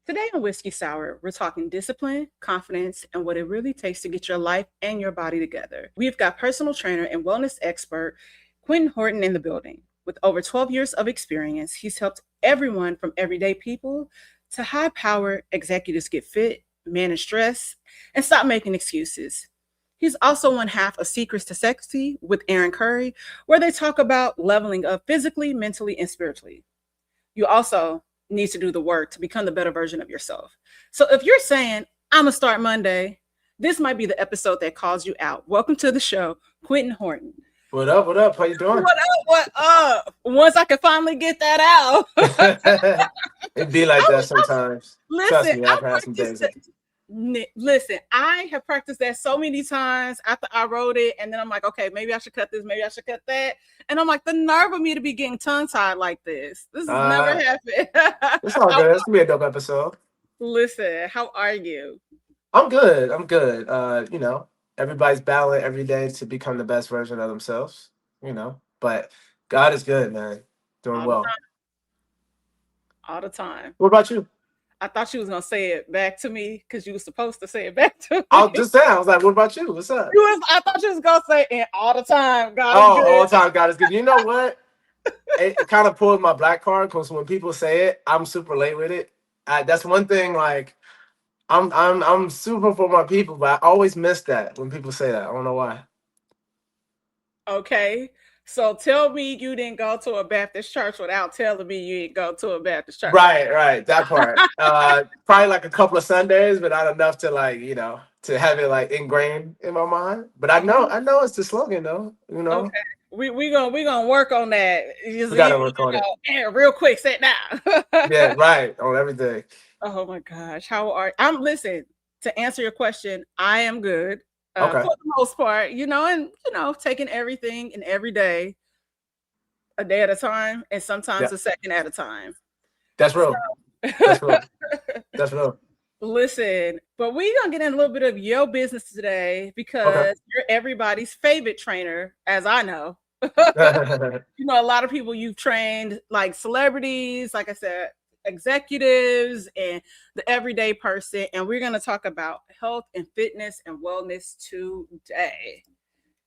Today on Whiskey Sour, we're talking discipline, confidence, and what it really takes to get your life and your body together. We've got personal trainer and wellness expert Quinton Horton in the building. With over 12 years of experience, he's helped everyone from everyday people to high power executives get fit, manage stress, and stop making excuses. He's also one half of Secrets to Sexy with Aaron Curry, where they talk about leveling up physically, mentally, and spiritually. You also need to do the work to become the better version of yourself. So if you're saying, I'm going to start Monday, this might be the episode that calls you out. Welcome to the show, Quinton Horton. What up? What up? How you doing? What up? What up? Once I can finally get that out. It be like that sometimes. Trust Listen, me, I've had some days. listen, I have practiced that so many times after I wrote it, and then I'm like, okay, maybe I should cut this, maybe I should cut that, and I'm like, the nerve of me to be getting tongue tied like this. This has never happened. It's all good. It's gonna be a dope episode. Listen, how are you? I'm good. I'm good. Everybody's battling every day to become the best version of themselves. But God is good, man. Doing All the well. time. All the time. What about you? I thought you was gonna say it back to me because you were supposed to say it back to me. I was just saying. I was like, "What about you? What's up?" I thought you was gonna say it all the time. God Oh, is good. all the time, God is good. You know what? It kind of pulled my black card because when people say it, I'm super late with it. That's one thing. Like, I'm super for my people, but I always miss that when people say that. I don't know why. Okay. So tell me you didn't go to a Baptist church without telling me you didn't go to a Baptist church. Right, that part. Probably like a couple of Sundays, but not enough to to have it like ingrained in my mind. But I know it's the slogan though. Okay. We gonna work on that. We gotta work on it. Yeah, real quick, sit down. Yeah, right. On everything. Oh my gosh. I'm listen, to answer your question, I am good. Okay. For the most part, taking everything and every day a day at a time, and sometimes a second at a time. That's real. That's real. That's real. Listen, but we're gonna get in a little bit of your business today because you're everybody's favorite trainer, as I know. A lot of people you've trained, like celebrities, like I said, executives, and the everyday person, and we're going to talk about health and fitness and wellness today.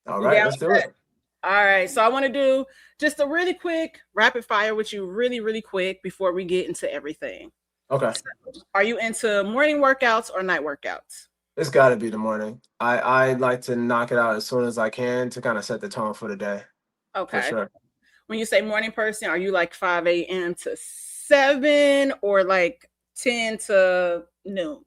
All right, let's do it. All right, so I want to do just a really quick rapid fire with you, really quick, before we get into everything. Okay. So, are you into morning workouts or night workouts? It's got to be the morning. I like to knock it out as soon as I can to kind of set the tone for the day. Okay. For sure. When you say morning person, are you like 5 a.m. to 7 or like 10 to noon?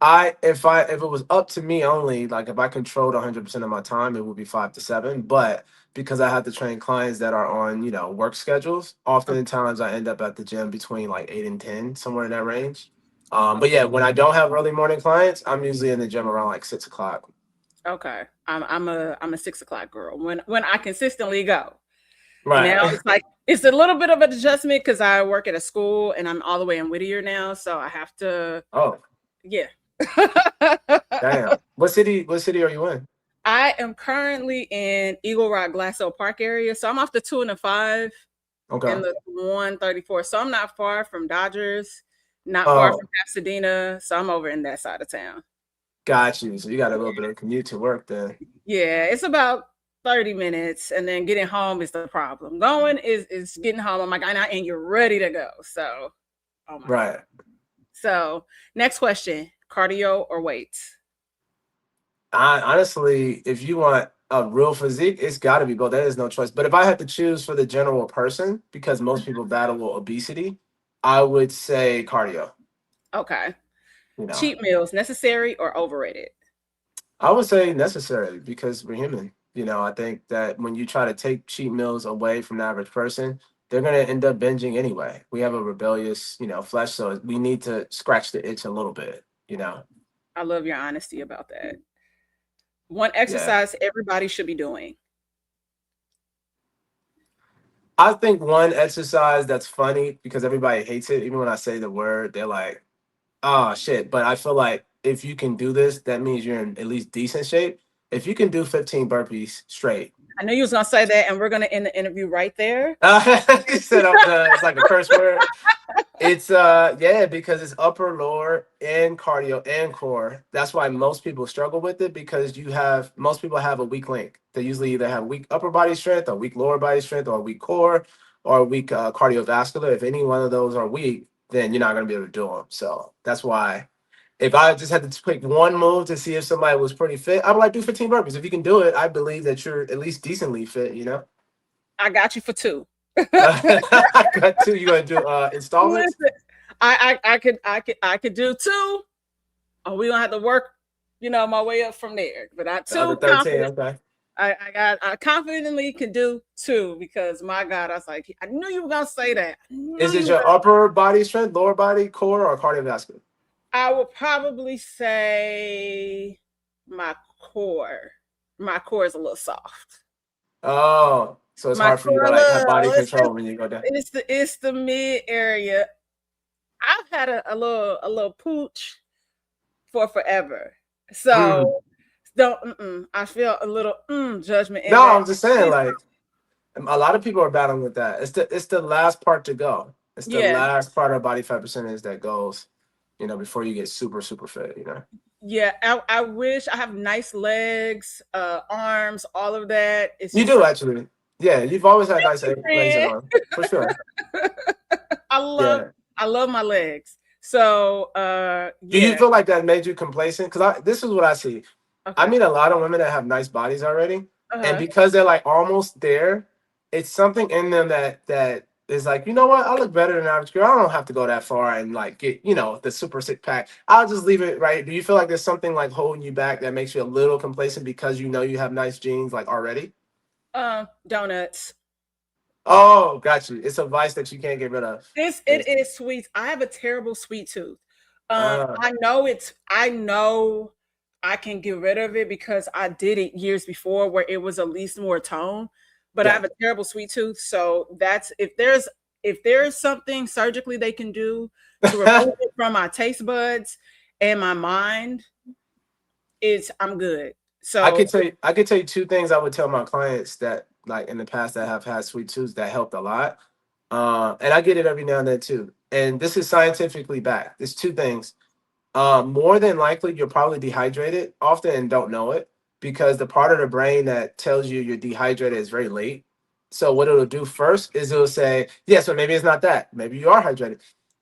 If it was up to me only, like if I controlled 100% of my time, it would be 5 to 7. But because I have to train clients that are on, work schedules, oftentimes I end up at the gym between like 8 and 10, somewhere in that range. But yeah, when I don't have early morning clients, I'm usually in the gym around like 6 o'clock. Okay. I'm a 6 o'clock girl when I consistently go. Right. Now it's a little bit of an adjustment because I work at a school and I'm all the way in Whittier now, so I have to. Oh. Yeah. Damn. What city are you in? I am currently in Eagle Rock, Glassell Park area, so I'm off the 2 and the 5. Okay. And the 134. So I'm not far from Dodgers, not far from Pasadena, so I'm over in that side of town. Got you. So you got a little bit of commute to work then. Yeah, it's about 30 minutes, and then getting home is the problem. Going is getting home. I'm like, and you're ready to go. So, right. God. So, next question: cardio or weights? Honestly, if you want a real physique, it's got to be both. There is no choice. But if I had to choose for the general person, because most people battle obesity, I would say cardio. Okay. Cheat meals, necessary or overrated? I would say necessary because we're human. I think that when you try to take cheat meals away from the average person, they're going to end up binging anyway. We have a rebellious, flesh, so we need to scratch the itch a little bit, I love your honesty about that. One exercise everybody should be doing. I think one exercise that's funny because everybody hates it. Even when I say the word, they're like, oh, shit. But I feel like if you can do this, that means you're in at least decent shape. If you can do 15 burpees straight. I knew you was going to say that, and we're going to end the interview right there. You said it's like a curse word. It's yeah, because it's upper, lower, and cardio and core. That's why most people struggle with it because most people have a weak link. They usually either have weak upper body strength, or weak lower body strength, or weak core, or weak cardiovascular. If any one of those are weak, then you're not gonna be able to do them. So that's why if I just had to pick one move to see if somebody was pretty fit, I would like do 15 burpees. If you can do it, I believe that you're at least decently fit. You know. I got you for two. I got two. You gonna do installments? Listen, I could do two. Oh, we gonna have to work, my way up from there. But I The other two 13. confident. Okay. I confidently can do two because my God, I was like, I knew you were gonna say that. I knew Is it you were your gonna. upper body strength, lower body, core, or cardiovascular? I would probably say my core. My core is a little soft. Oh, so it's My hard for you to core, like have body little, control when you go down. it's the mid area. I've had a little pooch for forever, Mm. so don't. I feel a little judgment in No, that. I'm just saying, like a lot of people are battling with that. It's the last part to go. It's the Yeah, last part of body fat percentage that goes, before you get super super fit. yeah. I wish I have nice legs, arms, all of that. It's You just do something. actually. Yeah, you've always had Thank nice you, legs and friend. arms for sure. I love Yeah. I love my legs. So Do you yeah. feel like that made you complacent? Because this is what I see. I Okay. meet a lot of women that have nice bodies already, and Uh-huh. because they're like almost there, it's something in them that is like, you know what? I look better than average girl. I don't have to go that far and like get the super sick pack. I'll just leave it right. Do you feel like there's something like holding you back that makes you a little complacent because you have nice genes like already? Donuts. Oh, got you. It's a vice that you can't get rid of. It is sweets. I have a terrible sweet tooth. Uh, I know I can get rid of it because I did it years before where it was at least more tone, but I yeah. have a terrible sweet tooth. So that's if there's something surgically they can do to remove it from my taste buds and my mind, I'm good. So I could tell you two things I would tell my clients that like in the past that have had sweet tooths that helped a lot. And I get it every now and then too. And this is scientifically backed. There's two things. More than likely, you're probably dehydrated often and don't know it because the part of the brain that tells you you're dehydrated is very late. So what it'll do first is it'll say, yes, but maybe it's not that. Maybe you are hydrated.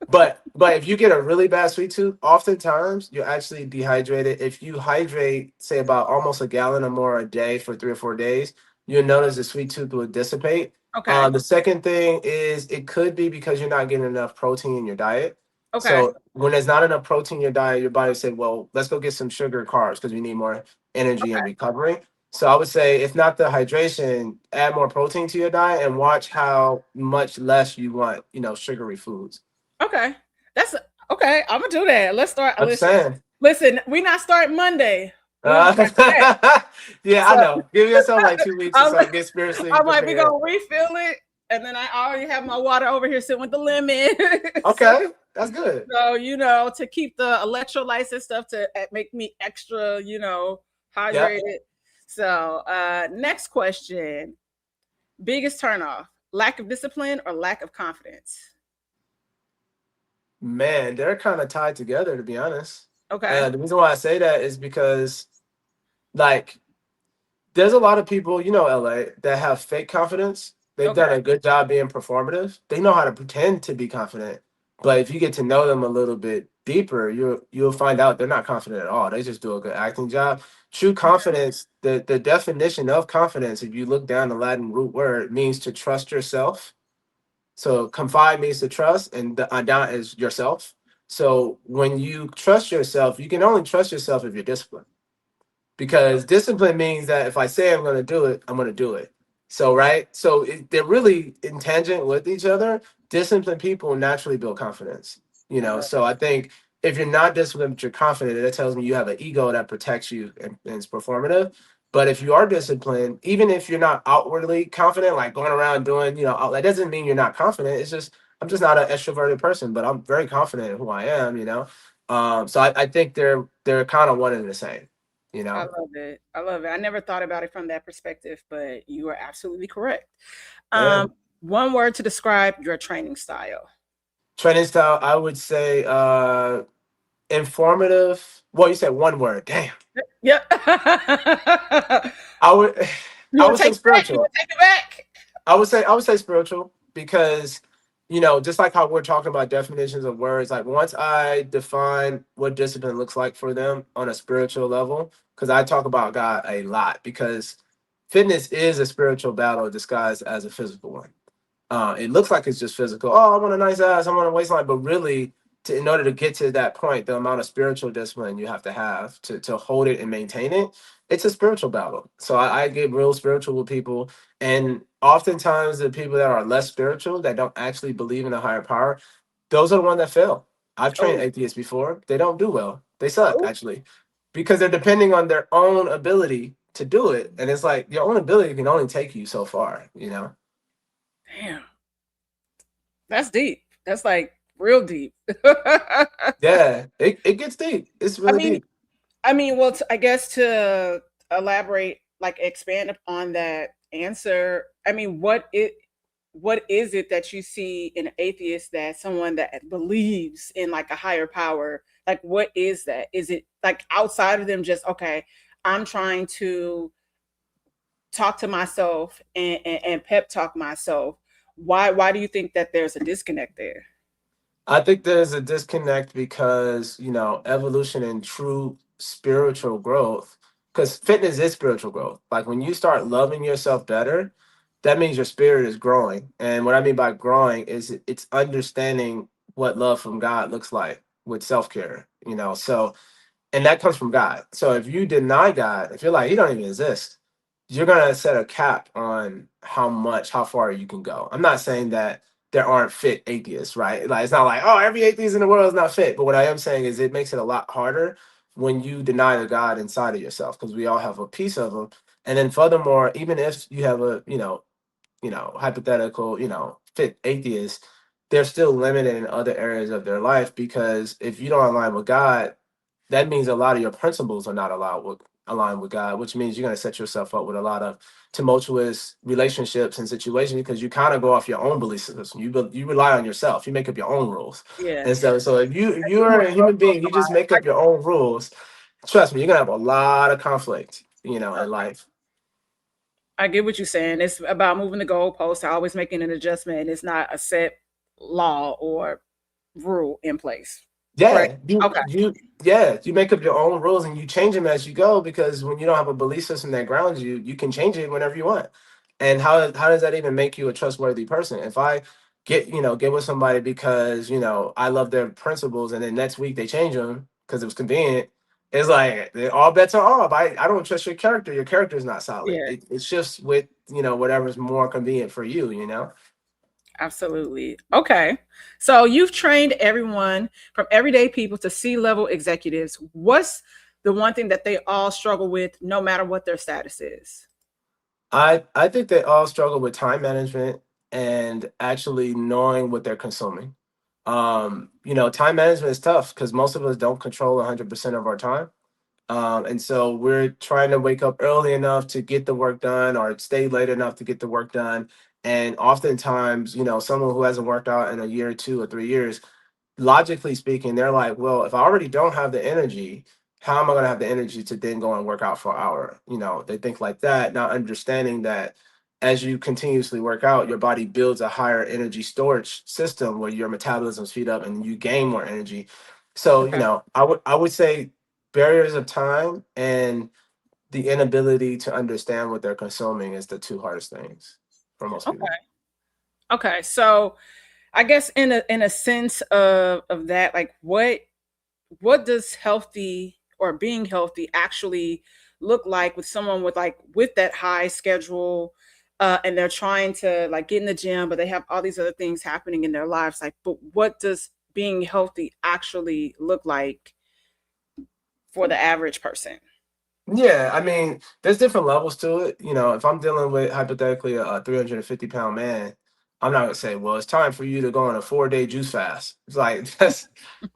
But if you get a really bad sweet tooth, oftentimes you're actually dehydrated. If you hydrate, say about almost a gallon or more a day for 3 or 4 days, you'll notice the sweet tooth will dissipate. okay. The second thing is it could be because you're not getting enough protein in your diet. Okay. So when there's not enough protein in your diet, your body said, "Well, let's go get some sugar and carbs because we need more energy and Okay. recovery." So I would say, if not the hydration, add more protein to your diet and watch how much less you want, sugary foods. Okay. That's okay. I'm gonna do that. Let's start. I'm saying. Listen. We not starting Monday. We Uh, back to back. yeah, I So know. Give yourself like 2 weeks or I'm, so. Get spiritually I might be prepared. gonna refill it, and then I already have my water over here sitting with the lemon. so, Okay, that's good. to keep the electrolytes and stuff to make me extra, Yeah, hydrated. So, next question: biggest turnoff, lack of discipline or lack of confidence? man, they're kind of tied together, to be honest. Okay. The reason why I say that is because, like, there's a lot of people, LA, that have fake confidence. They've done Okay. a good job being performative. They know how to pretend to be confident. But if you get to know them a little bit deeper, you'll find out they're not confident at all. They just do a good acting job. True confidence, the definition of confidence, if you look down the Latin root word, means to trust yourself. So confide means to trust, and the ada is yourself. So when you trust yourself, you can only trust yourself if you're disciplined, because discipline means that if I say I'm going to do it, I'm going to do it. So, right? So they're really in tangent with each other. Disciplined people naturally build confidence, I love So I think if you're not disciplined, but you're confident, that tells me you have an ego that protects you and is performative. But if you are disciplined, even if you're not outwardly confident, like going around doing, that doesn't mean you're not confident. It's just, I'm just not an extroverted person, but I'm very confident in who I am. So I think they're kind of one and the same, you I know. love it. I love it. I never thought about it from that perspective, but you are absolutely correct. Yeah. Um, one word to describe your training style. Training style, I would say informative. Well, you said one word. Damn. Yep. I would You I want would to take say it back? You spiritual. want to take it back? I would say spiritual because just like how we're talking about definitions of words, like once I define what discipline looks like for them on a spiritual level, because I talk about God a lot because fitness is a spiritual battle disguised as a physical one. It looks like it's just physical. Oh, I want a nice ass, I want a waistline, but really, in order to get to that point, the amount of spiritual discipline you have to hold it and maintain it, it's a spiritual battle. So I get real spiritual with people, and oftentimes the people that are less spiritual that don't actually believe in a higher power, those are the ones that fail. I've trained Oh, atheists before; they don't do well. They suck oh, actually, because they're depending on their own ability to do it, and it's like your own ability can only take you so far. damn. That's deep. That's like real deep. I Yeah, it gets deep. It's really mean, deep. well, I guess to elaborate, like expand upon that answer. I mean, what is it that you see in an atheist that someone that believes in like a higher power? Like, what is that? Is it like outside of them? Just okay, I'm trying to talk to myself and pep talk myself. Why do you think that there's a disconnect there? I think there's a disconnect because, evolution and true spiritual growth, because fitness is spiritual growth. Like when you start loving yourself better, that means your spirit is growing. And what I mean by growing is it's understanding what love from God looks like with self-care. So and that comes from God. So if you deny God, if you're like, he don't even exist, you're gonna set a cap on how far you can go. I'm not saying that there aren't fit atheists, right? Like it's not like, oh, every atheist in the world is not fit. But what I am saying is it makes it a lot harder when you deny the God inside of yourself, because we all have a piece of him. And then furthermore, even if you have a, hypothetical, fit atheist, they're still limited in other areas of their life because if you don't align with God, that means a lot of your principles are not allowed with aligned with God, which means you're going to set yourself up with a lot of tumultuous relationships and situations because you kind of go off your own belief system. You rely on yourself. You make up your own rules, Yeah, and so if you you are want a to human being, you just make up your own rules. Trust me, you're gonna have a lot of conflict, in life. I get what you're saying. It's about moving the goalposts, always making an adjustment. It's not a set law or rule in place. Correct. Yeah, you Okay. you yeah, you make up your own rules and you change them as you go because when you don't have a belief system that grounds you, you can change it whenever you want. And how does that even make you a trustworthy person? If I get with somebody because, I love their principles and then next week they change them because it was convenient, it's like all bets are off. I don't trust your character. Your character is not solid. Yeah, It's just with, whatever's more convenient for you. absolutely. Okay. So you've trained everyone from everyday people to C-level executives. What's the one thing that they all struggle with, no matter what their status is? I think they all struggle with time management and actually knowing what they're consuming. Time management is tough because most of us don't control 100% of our time. And so we're trying to wake up early enough to get the work done or stay late enough to get the work done. And oftentimes, someone who hasn't worked out in a year, 2 or 3 years, logically speaking, they're like, well, if I already don't have the energy, how am I going to have the energy to then go and work out for an hour? They think like that, not understanding that as you continuously work out, your body builds a higher energy storage system where your metabolism speed up and you gain more energy. So, Okay. I would say barriers of time and the inability to understand what they're consuming is the two hardest things for most people. Okay. Okay. So I guess in a sense of that, like what does healthy or being healthy actually look like with someone with that high schedule, and they're trying to like get in the gym but they have all these other things happening in their lives, like, but what does being healthy actually look like for the average person? Yeah, I mean, there's different levels to it. If I'm dealing with hypothetically a 350-pound man, I'm not gonna say, well, it's time for you to go on a 4-day juice fast. It's like that's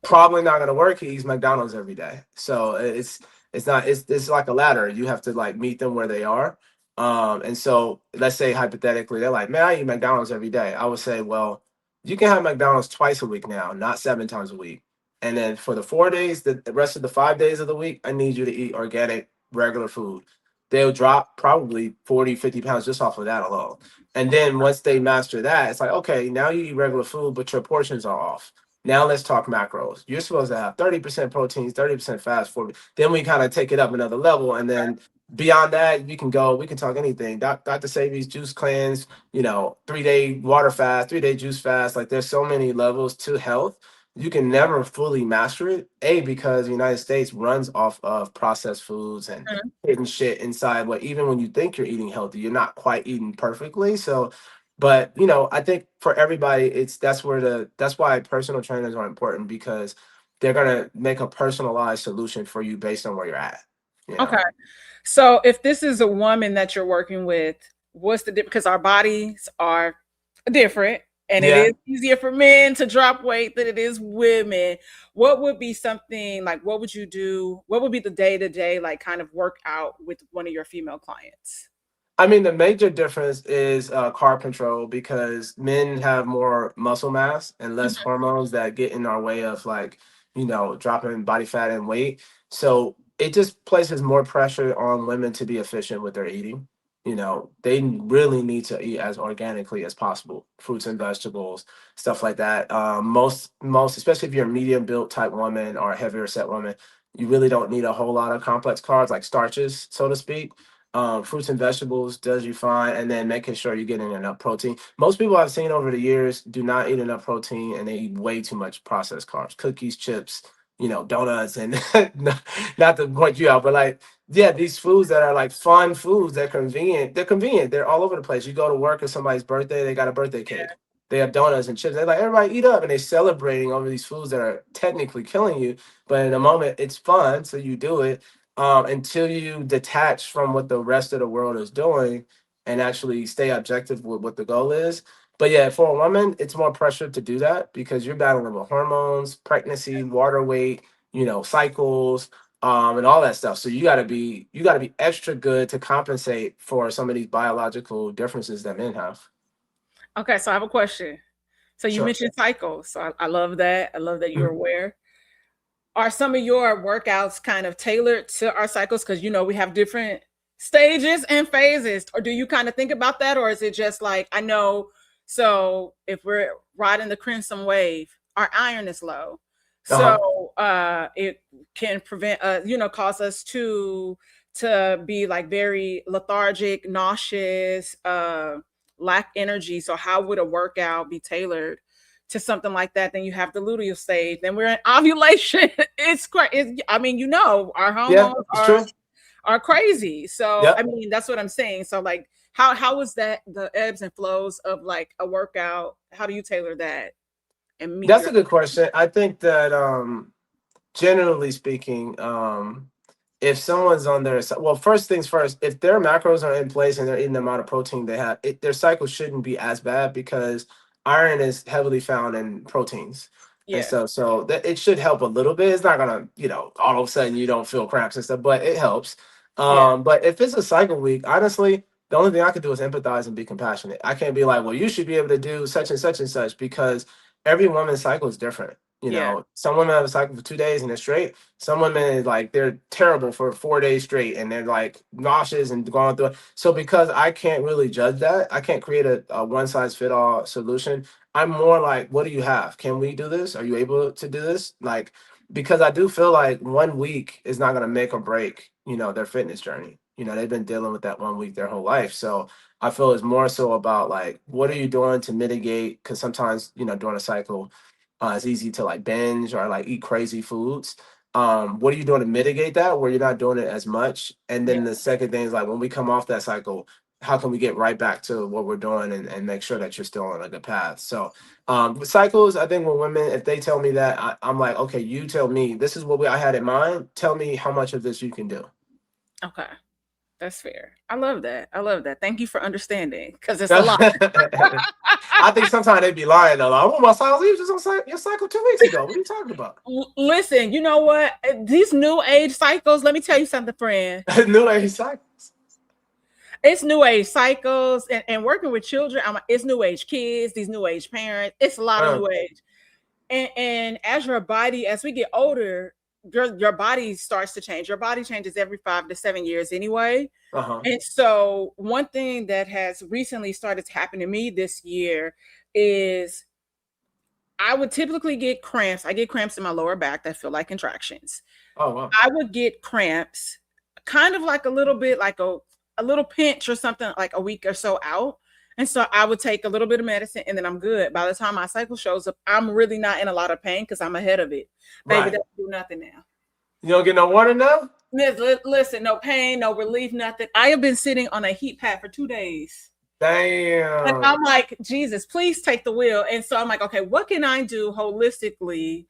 probably not gonna work. He eats McDonald's every day, so it's not it's like a ladder. You have to like meet them where they are. And so let's say hypothetically they're like, man, I eat McDonald's every day. I would say, well, You can have McDonald's twice a week now, not 7 times a week. And then for the 4 days, the rest of the 5 days of the week, I need you to eat organic, regular food. They'll drop probably 40, 50 pounds just off of that alone. And then once they master that, it's like, okay, now you eat regular food, but your portions are off. Now let's talk macros. You're supposed to have 30% proteins, 30% fats, 40. Then we kind of take it up another level. And then beyond that, we can talk anything. Dr. Sabi's juice cleanse, 3 day water fast, 3 day juice fast. Like there's so many levels to health. You can never fully master it. Because the United States runs off of processed foods and Mhm. hidden shit inside what even when you think you're eating healthy, you're not quite eating perfectly. So, but I think for everybody, that's why personal trainers are important because they're gonna make a personalized solution for you based on where you're at. You know. Okay. So if this is a woman that you're working with, what's the difference? Because our bodies are different and it Yeah. is easier for men to drop weight than it is women. What would be something like, what would you do? What would be the day to day, like kind of workout with one of your female clients? I mean, the major difference is carb control because men have more muscle mass and less Mhm. hormones that get in our way of like, dropping body fat and weight. So it just places more pressure on women to be efficient with their eating. They really need to eat as organically as possible, fruits and vegetables, stuff like that. Most, especially if you're a medium built type woman or a heavier set woman, you really don't need a whole lot of complex carbs like starches, so to speak. Fruits and vegetables does you fine, and then making sure you're getting enough protein. Most people I've seen over the years do not eat enough protein, and they eat way too much processed carbs, cookies, chips, donuts, and not to point you out, but like, yeah, these foods that are like fun foods, they're convenient. They're convenient. They're all over the place. You go to work, or somebody's birthday, they got a birthday cake. They have donuts and chips. They're like, everybody eat up, and they're celebrating over these foods that are technically killing you. But in a moment, it's fun, so you do it until you detach from what the rest of the world is doing and actually stay objective with what the goal is. But yeah, for a woman, it's more pressure to do that because you're battling with hormones, pregnancy, water weight, cycles, and all that stuff. So you gotta be extra good to compensate for some of these biological differences that men have. Okay, so I have a question. So you Sure. mentioned cycles. So I love that. I love that you're Mhm. aware. Are some of your workouts kind of tailored to our cycles? Because we have different stages and phases. Or do you kind of think about that? Or is it just like, I know, so if we're riding the crimson wave, our iron is low. Uh-huh. So it can prevent cause us to be like very lethargic, nauseous, lack energy. So how would a workout be tailored to something like that? Then you have the luteal stage. Then we're in ovulation. It's crazy. I mean, our Yeah, hormones it's true. are crazy. So I Yep. mean, that's what I'm saying. So like, how is that the ebbs and flows of like a workout? How do you tailor that and meet That's your? a good question. I think that generally speaking, if someone's on their well, first things first, if their macros are in place and they're eating the amount of protein they have, their cycle shouldn't be as bad because iron is heavily found in proteins and Yeah, stuff. So that it should help a little bit. It's not gonna, all of a sudden you don't feel cramps and stuff, but it helps. yeah, But if it's a cycle week, honestly, the only thing I can do is empathize and be compassionate. I can't be like, well, you should be able to do such and such because every woman's cycle is different. yeah, Some women have a cycle for 2 days and they're straight. Some women like they're terrible for 4 days straight and they're like nauseous and going through it. So because I can't really judge that, I can't create a one size fit all solution. I'm more like, what do you have? Can we do this? Are you able to do this? Like, because I do feel like 1 week is not gonna make or break, their fitness journey. They've been dealing with that 1 week their whole life. So I feel it's more so about like, what are you doing to mitigate? Because sometimes, during a cycle, it's easy to like binge or like eat crazy foods. What are you doing to mitigate that where you're not doing it as much? And yeah. then the second thing is like when we come off that cycle, how can we get right back to what we're doing and make sure that you're still on a good path? So with cycles, I think when women, if they tell me that, I'm like, okay, you tell me this is what I had in mind. Tell me how much of this you can do. Okay, that's fair. I love that. I love that. Thank you for understanding because it's a lot. I think sometimes they be lying though. Like, oh, my cycle, you was just on your cycle 2 weeks ago. What are you talking about? Listen, you know what? These new age cycles, let me tell you something, friend. New age cycles. It's new age cycles and working with children. It's new age kids, these new age parents. It's a lot of Uh, new age. And as your body, as we get older, your body starts to change. Your body changes every 5 to 7 years anyway. uh-huh. And so one thing that has recently started to happen to me this year is I would typically get cramps. I get cramps in my lower back that feel like contractions. Oh, wow. I would get cramps, kind of like a little bit like a little pinch or something like a week or so out. And so I would take a little bit of medicine and then I'm good. By the time my cycle shows up, I'm really not in a lot of pain because I'm ahead of it. Baby, Right. don't do nothing now. You don't get no water now? Listen, no pain, no relief, nothing. I have been sitting on a heat pad for 2 days. And Damn. I'm like, Jesus, please take the wheel. And so I'm like, okay, what can I do holistically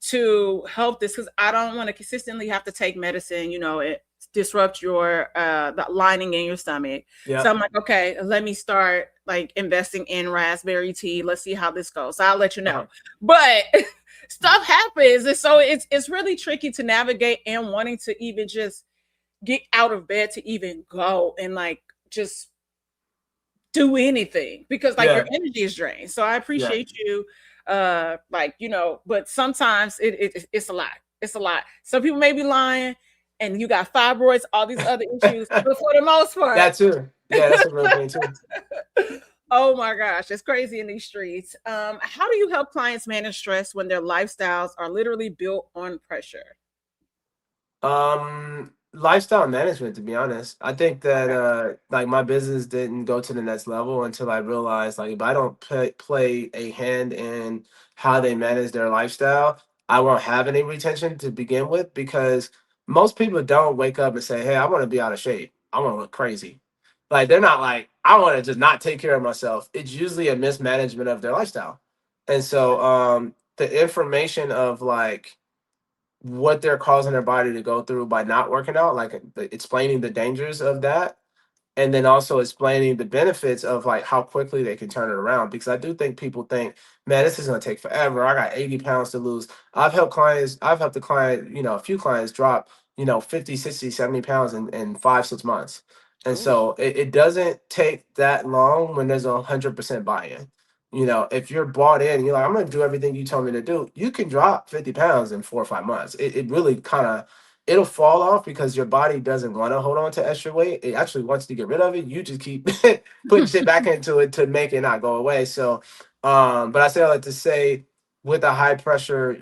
to help this? Because I don't want to consistently have to take medicine, it disrupt your the lining in your stomach. So Yeah. I'm like, okay, let me start like investing in raspberry tea. Let's see how this goes. So I'll let you know. Uh-huh. But stuff happens. And so it's really tricky to navigate and wanting to even just get out of bed to even go and like just do anything because like your Yeah. energy is drained. So I Yeah. appreciate you but sometimes it's a lot. It's a lot. Some people may be lying and you got fibroids, all these other issues, but for the most part, That too. Yeah, that's a real thing too. oh my gosh, it's crazy in these streets. How do you help clients manage stress when their lifestyles are literally built on pressure? Lifestyle management, to be honest. I think that Okay. like my business didn't go to the next level until I realized like if I don't play a hand in how they manage their lifestyle, I won't have any retention to begin with because most people don't wake up and say, "Hey, I want to be out of shape. I want to look crazy." Like they're not like, "I want to just not take care of myself." It's usually a mismanagement of their lifestyle. And so the information of like what they're causing their body to go through by not working out, like explaining the dangers of that, and then also explaining the benefits of like how quickly they can turn it around. Because I do think people think, man, this is gonna take forever. I got 80 pounds to lose. I've helped the client, a few clients drop, 50, 60, 70 pounds in 5, 6 months. And Oh, so it doesn't take that long when there's 100% buy-in. If you're bought in, you're like, I'm gonna do everything you told me to do, you can drop 50 pounds in 4 or 5 months. It really kind of it'll fall off because your body doesn't want to hold on to extra weight. It actually wants to get rid of it. You just keep putting shit back into it to make it not go away. So, but I say all that to say, with a high pressure,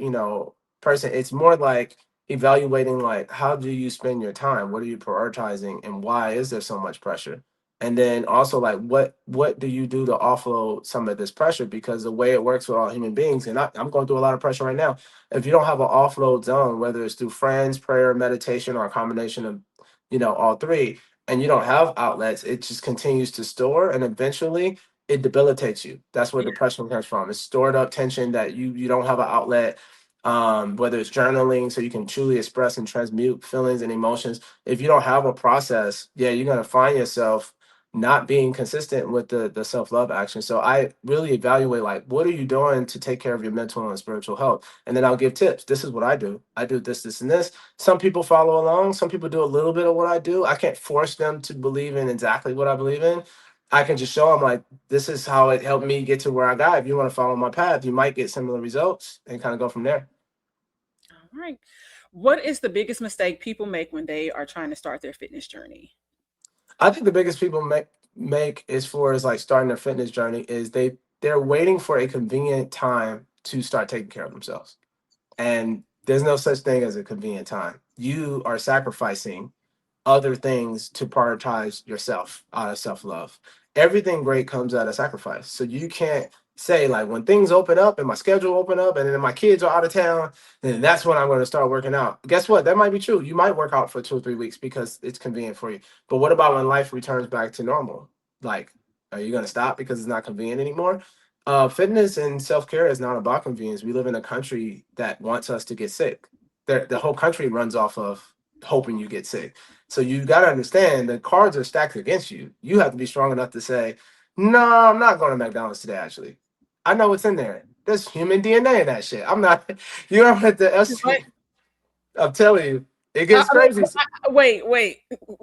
person, it's more like evaluating like how do you spend your time? What are you prioritizing, and why is there so much pressure? And then also like what do you do to offload some of this pressure? Because the way it works with all human beings, and I'm going through a lot of pressure right now, if you don't have an offload zone, whether it's through friends, prayer, meditation, or a combination of, all three, and you don't have outlets, it just continues to store and eventually it debilitates you. That's where yeah, depression comes from. It's stored up tension that you don't have an outlet. Whether it's journaling so you can truly express and transmute feelings and emotions. If you don't have a process, yeah, you're gonna find yourself not being consistent with the self-love action. So I really evaluate like what are you doing to take care of your mental and spiritual health? And then I'll give tips. This is what I do. I do this, this, and this. Some people follow along. Some people do a little bit of what I do. I can't force them to believe in exactly what I believe in. I can just show them like this is how it helped me get to where I got. If you want to follow my path, you might get similar results and kind of go from there. all right. What is the biggest mistake people make when they are trying to start their fitness journey? I think the biggest people make as far as like starting their fitness journey is they're waiting for a convenient time to start taking care of themselves. And there's no such thing as a convenient time. You are sacrificing other things to prioritize yourself out of self-love. Everything great comes out of sacrifice. So you can't say like when things open up and my schedule open up and then my kids are out of town, then that's when I'm going to start working out. Guess what? That might be true. You might work out for 2 or 3 weeks because it's convenient for you. But what about when life returns back to normal? Like, are you going to stop because it's not convenient anymore? Fitness and self-care is not about convenience. We live in a country that wants us to get sick. The whole country runs off of hoping you get sick. So you got to understand the cards are stacked against you. You have to be strong enough to say, no, I'm not going to McDonald's today, actually. I know what's in there. There's human DNA in that shit. I'm not, you don't have to, What? I'm telling you. It gets crazy. Wait,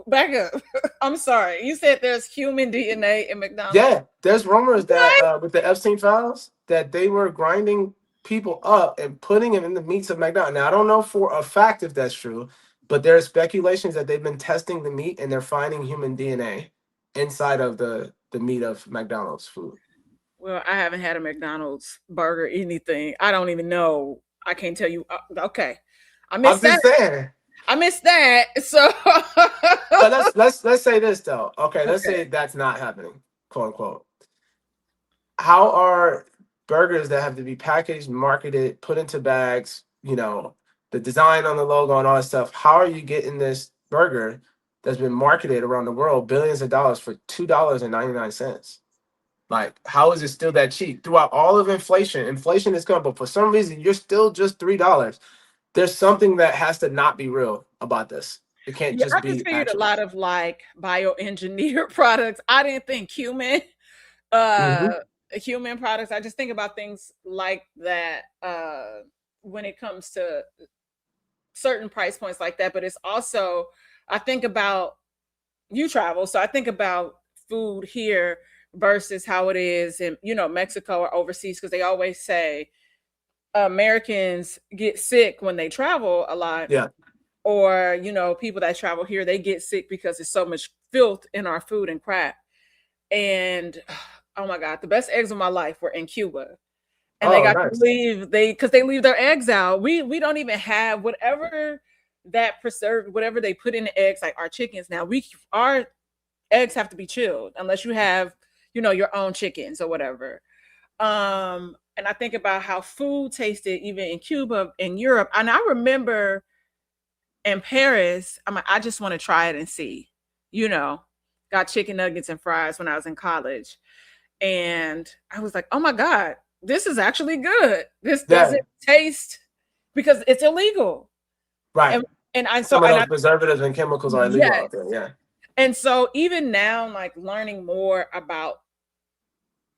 back up. I'm sorry. You said there's human DNA in McDonald's. Yeah, there's rumors that What? with the Epstein files that they were grinding people up and putting them in the meats of McDonald's. Now I don't know for a fact if that's true, but there are speculations that they've been testing the meat and they're finding human DNA inside of the meat of McDonald's food. Well, I haven't had a McDonald's burger, anything. I don't even know. I can't tell you. Okay, I I'm missed that. just saying. I missed that. So, But let's say this though. Okay, let's okay. say that's not happening, quote unquote. How are burgers that have to be packaged, marketed, put into bags, the design on the logo and all that stuff, how are you getting this burger that's been marketed around the world billions of dollars for $2.99? Like, how is it still that cheap throughout all of inflation? Inflation is coming, but for some reason you're still just $3. There's something that has to not be real about this. It can't Yeah, just I just be figured a actual. lot of like bioengineered products. I didn't think uh Hmm. human products. I just think about things like that when it comes to certain price points like that. But it's also, I think about, you travel, so I think about food here versus how it is in, Mexico or overseas, because they always say Americans get sick when they travel a lot, Yeah. or people that travel here, they get sick because there's so much filth in our food and crap. And oh my god, the best eggs of my life were in Cuba, and they Oh, got to nice. leave, because they leave their eggs out. We don't even have whatever that preserved, whatever they put in the eggs, like our chickens. Now our eggs have to be chilled unless you have your own chickens or whatever. And I think about how food tasted even in Cuba, in Europe. And I remember in Paris, I'm like, I just want to try it and see. You know, got chicken nuggets and fries when I was in college. And I was like, oh my God, this is actually good. This Yeah. doesn't taste, because it's illegal. Right. And Some of those preservatives and chemicals are illegal yes. out there. Yeah. And so even now, like learning more about,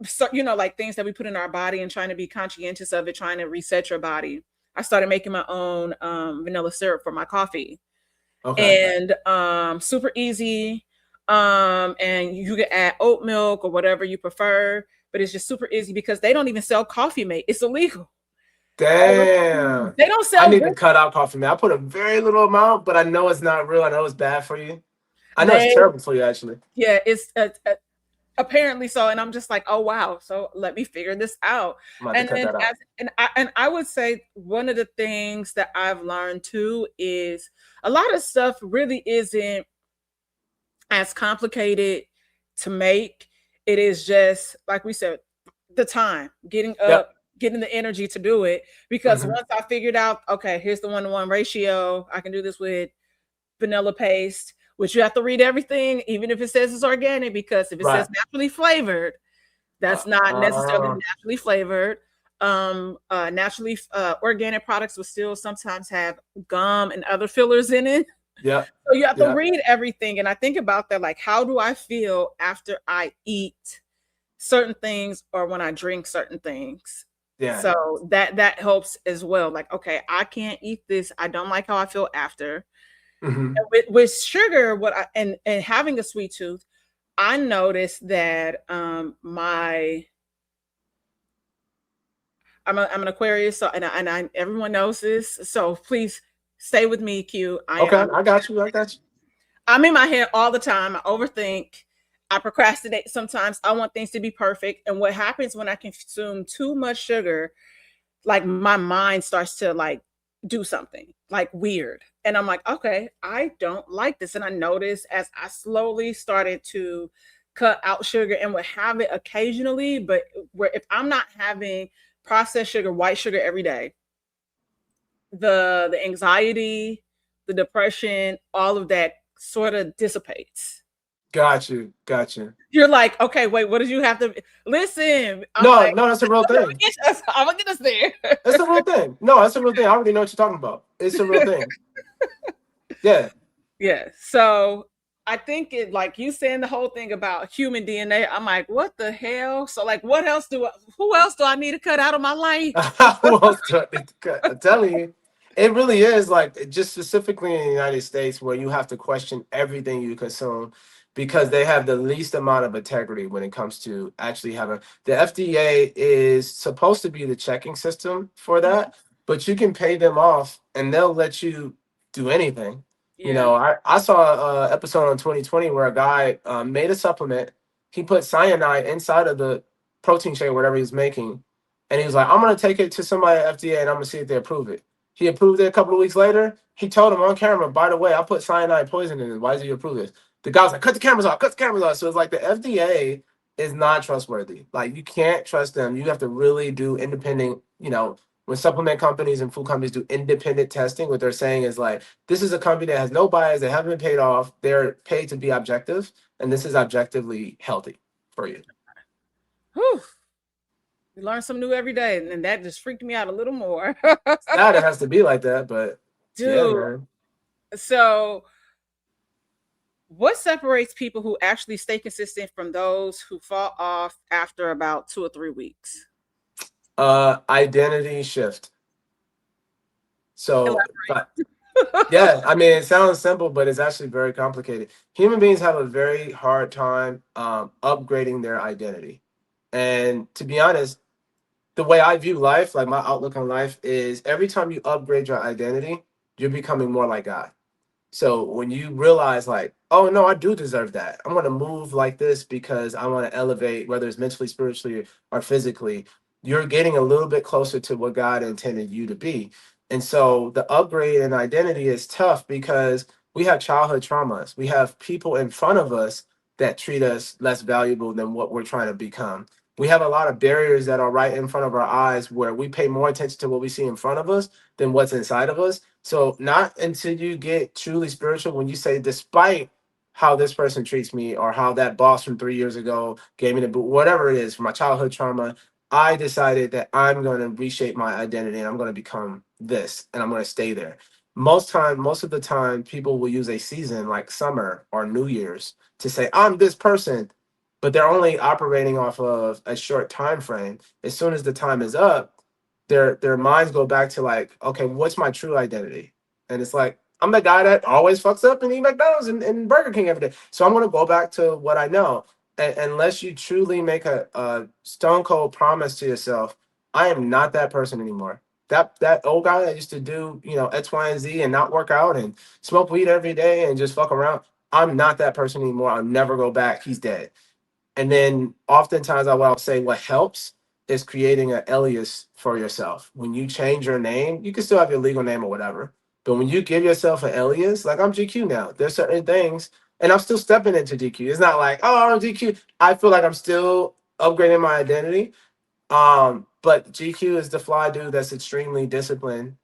so like things that we put in our body and trying to be conscientious of it, trying to reset your body. I started making my own vanilla syrup for my coffee, Okay. and super easy. And you can add oat milk or whatever you prefer, but it's just super easy because they don't even sell coffee mate. It's illegal. Damn. They don't I sell need to good. cut out coffee, man. I put a very little amount, but I know it's not real. I know it's bad for you. I know it's They terrible for you, actually. Yeah, it's apparently so. And I'm just like, oh wow, so let me figure this out. I'm about to And cut then that out. I would say one of the things that I've learned too is a lot of stuff really isn't as complicated to make. It is just like we said, the time, getting Yep. up, getting the energy to do it. Because Hmm. once I figured out, okay, here's the 1-to-1 ratio, I can do this with vanilla paste, which you have to read everything, even if it says it's organic, because if it says Right. naturally flavored, that's not necessarily Uh, naturally flavored. Naturally organic products will still sometimes have gum and other fillers in it. yep. So you have to Yep. read everything. And I think about that, like, how do I feel after I eat certain things or when I drink certain things? Yeah. So that helps as well. Like, okay, I can't eat this. I don't like how I feel after. Hmm. And with sugar, and having a sweet tooth, I noticed that I'm an Aquarius, so and I everyone knows this. So please stay with me, Q. Okay. I got you. I got you. I'm in my head all the time. I overthink. I procrastinate sometimes. I want things to be perfect. And what happens when I consume too much sugar, like my mind starts to like do something like weird. And I'm like, okay, I don't like this. And I noticed as I slowly started to cut out sugar and would have it occasionally, but where if I'm not having processed sugar, white sugar every day, the anxiety, the depression, all of that sort of dissipates. Got you. Got you. You're like, okay, wait, what did you have to listen? I'm No, like, no, that's a real thing. I'm gonna get us there. It's a real thing. No, that's a real thing. I already know what you're talking about. It's a real thing. Yeah. Yeah. So I think it, like you saying the whole thing about human DNA, I'm like, what the hell? So like, who else do I need to cut out of my life? Who else do I need to cut? I'm telling you. It really is like just specifically in the United States where you have to question everything you consume because they have the least amount of integrity when it comes to actually having the FDA is supposed to be the checking system for that, but you can pay them off and they'll let you do anything. You Yeah. know, I saw a episode on 2020 where a guy made a supplement. He put cyanide inside of the protein shake, whatever he's making, and he was like, "I'm gonna take it to somebody at FDA and I'm gonna see if they approve it." He approved it a couple of weeks later. He told him on camera, by the way, I put cyanide poison in it. Why did you approve this? The guy was like, cut the cameras off, cut the cameras off. So it's like the FDA is not trustworthy. Like you can't trust them. You have to really do independent, when supplement companies and food companies do independent testing, what they're saying is like, this is a company that has no bias, they haven't been paid off, they're paid to be objective, and this is objectively healthy for you. Whew. You learn something new every day, and that just freaked me out a little more. Sad it has to be like that, but yeah, Dude, man. so what separates people who actually stay consistent from those who fall off after about 2 or 3 weeks? Identity shift. So, Elaborate. yeah, I mean, it sounds simple, but it's actually very complicated. Human beings have a very hard time upgrading their identity. And to be honest, the way I view life, like my outlook on life, is every time you upgrade your identity, you're becoming more like God. So when you realize, like, oh no, I do deserve that. I'm gonna move like this because I want to elevate, whether it's mentally, spiritually, or physically. You're getting a little bit closer to what God intended you to be. And so the upgrade in identity is tough because we have childhood traumas. We have people in front of us that treat us less valuable than what we're trying to become. We have a lot of barriers that are right in front of our eyes where we pay more attention to what we see in front of us than what's inside of us. So not until you get truly spiritual, when you say, despite how this person treats me or how that boss from 3 years ago gave me the boot, whatever it is, from my childhood trauma, I decided that I'm going to reshape my identity and I'm going to become this and I'm going to stay there. Most of the time, people will use a season like summer or New Year's to say, I'm this person, but they're only operating off of a short time frame. As soon as the time is up, their minds go back to like, okay, what's my true identity? And it's like, I'm the guy that always fucks up and eat McDonald's and Burger King every day. So I'm gonna go back to what I know. And unless you truly make a stone cold promise to yourself, I am not that person anymore. That old guy that used to do, X, Y, and Z and not work out and smoke weed every day and just fuck around. I'm not that person anymore. I'll never go back. He's dead. And then oftentimes I'll say what helps is creating an alias for yourself. When you change your name, you can still have your legal name or whatever. But when you give yourself an alias, like I'm GQ now, there's certain things, and I'm still stepping into GQ. It's not like, oh, I'm GQ. I feel like I'm still upgrading my identity. But GQ is the fly dude that's extremely disciplined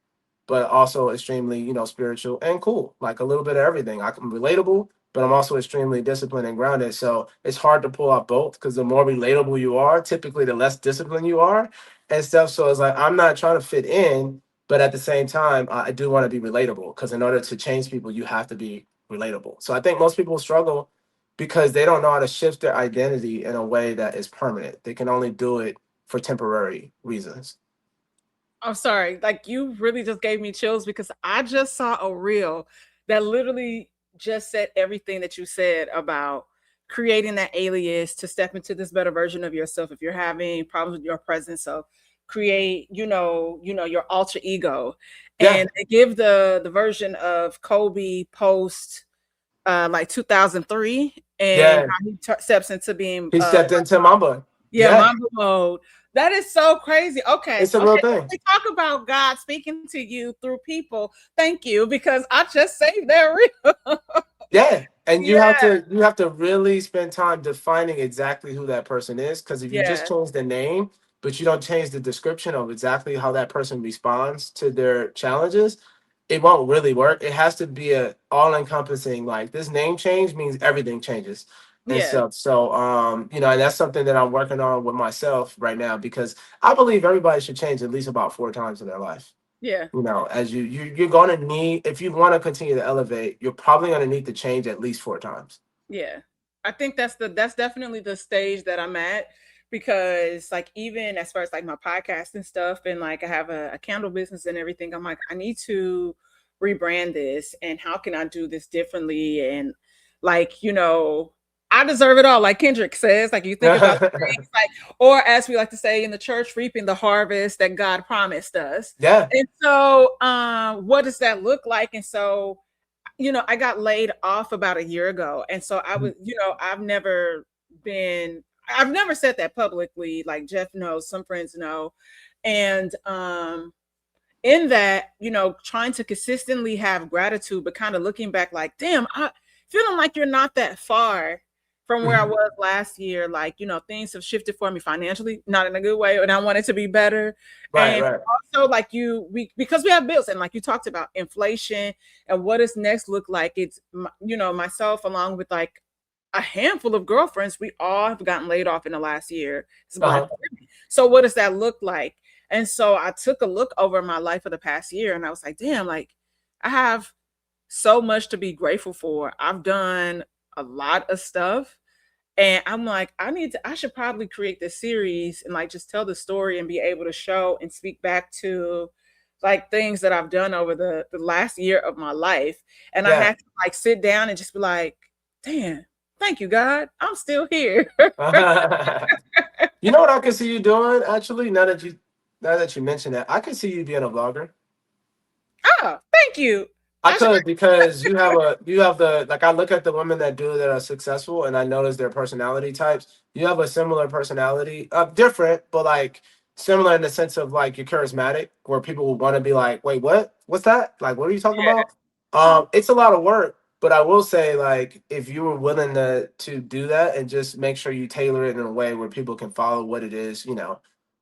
but also extremely, spiritual and cool. Like a little bit of everything. I'm relatable, but I'm also extremely disciplined and grounded. So it's hard to pull off both because the more relatable you are, typically the less disciplined you are and stuff. So it's like I'm not trying to fit in, but at the same time, I do want to be relatable because in order to change people, you have to be relatable. So I think most people struggle because they don't know how to shift their identity in a way that is permanent. They can only do it for temporary reasons. I'm sorry. Like you really just gave me chills because I just saw a reel that literally just said everything that you said about creating that alias to step into this better version of yourself if you're having problems with your presence. So create, your alter ego. Yeah, And they give the version of Kobe post like 2003 and yeah. how he steps into being He stepped into Mamba. yeah, Yeah, Mamba mode. That is so crazy. Okay, it's a real okay. thing. We talk about God speaking to you through people. Thank you, because I just saved that reel. Yeah, and you have Yeah, to you have to really spend time defining exactly who that person is. Because if you just yeah, change the name, but you don't change the description of exactly how that person responds to their challenges, it won't really work. It has to be a all encompassing. Like this name change means everything changes and yeah, stuff. So and that's something that I'm working on with myself right now because I believe everybody should change at least about 4 times in their life. yeah, As you're going to need, if you want to continue to elevate, you're probably going to need to change at least 4 times. yeah. I think that's definitely the stage that I'm at because like even as far as like my podcast and stuff, and like I have a candle business and everything, I'm like, I need to rebrand this, and how can I do this differently? And like, I deserve it all, like Kendrick says. Like you think about things like, or as we like to say in the church, reaping the harvest that God promised us. Yeah. And so what does that look like? And so I got laid off about a year ago. And so I was, I've never said that publicly. Like Jeff knows, some friends know. And in that, trying to consistently have gratitude, but kind of looking back like, damn, I feeling like you're not that far from where I was last year. Like, things have shifted for me financially, not in a good way, and I want it to be better. Right, And right. also like because we have bills, and like you talked about inflation and what does next look like. It's, myself along with like a handful of girlfriends, we all have gotten laid off in the last year. So what does that look like? And so I took a look over my life for the past year, and I was like, damn, like I have so much to be grateful for. I've done a lot of stuff. And I'm like, I should probably create this series and like just tell the story and be able to show and speak back to like things that I've done over the last year of my life. And I had to like sit down and just be like, damn, thank you, God. I'm still here. You know what I can see you doing, actually, now that you mention that, I can see you being a vlogger. Oh, thank you. I could, because you have the, like, I look at the women that are successful, and I notice their personality types. You have a similar personality, different, but like similar in the sense of like you're charismatic, where people will want to be like, wait, what's that? Like, what are you talking about? It's a lot of work, but I will say, like, if you were willing to do that and just make sure you tailor it in a way where people can follow what it is,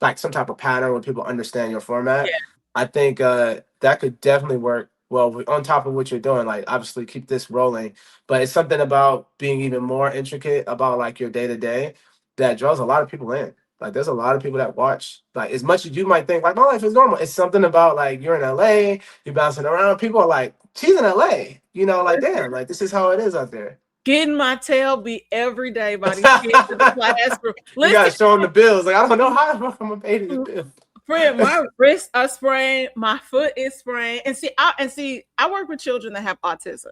like some type of pattern where people understand your format. Yeah. I think that could definitely work well on top of what you're doing. Like, obviously keep this rolling, but it's something about being even more intricate about like your day to day that draws a lot of people in. Like, there's a lot of people that watch. Like, as much as you might think like my life is normal, it's something about like you're in LA, you're bouncing around. People are like, she's in LA, like, damn, like this is how it is out there. Getting my tail beat every day by these kids in the classroom. You gotta show them the bills. Like, I don't know how I'm gonna pay these bills. Friend, my wrists are sprained, my foot is sprained, and I work with children that have autism.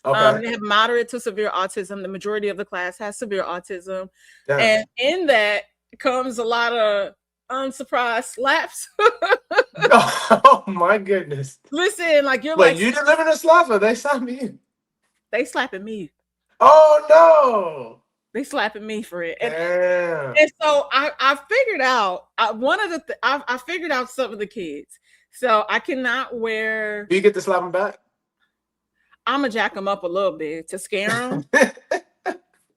Okay. They have moderate to severe autism. The majority of the class has severe autism, Damn. And in that comes a lot of unsurprised slaps. Oh my goodness! Listen, like you're Wait, like, you delivering a slap, or they slapping you? They slapping me. Oh no! They slapping me for it. Damn. And so I figured out I figured out some of the kids. So I cannot wear. Do you get to slap them back? I'm gonna jack them up a little bit to scare them.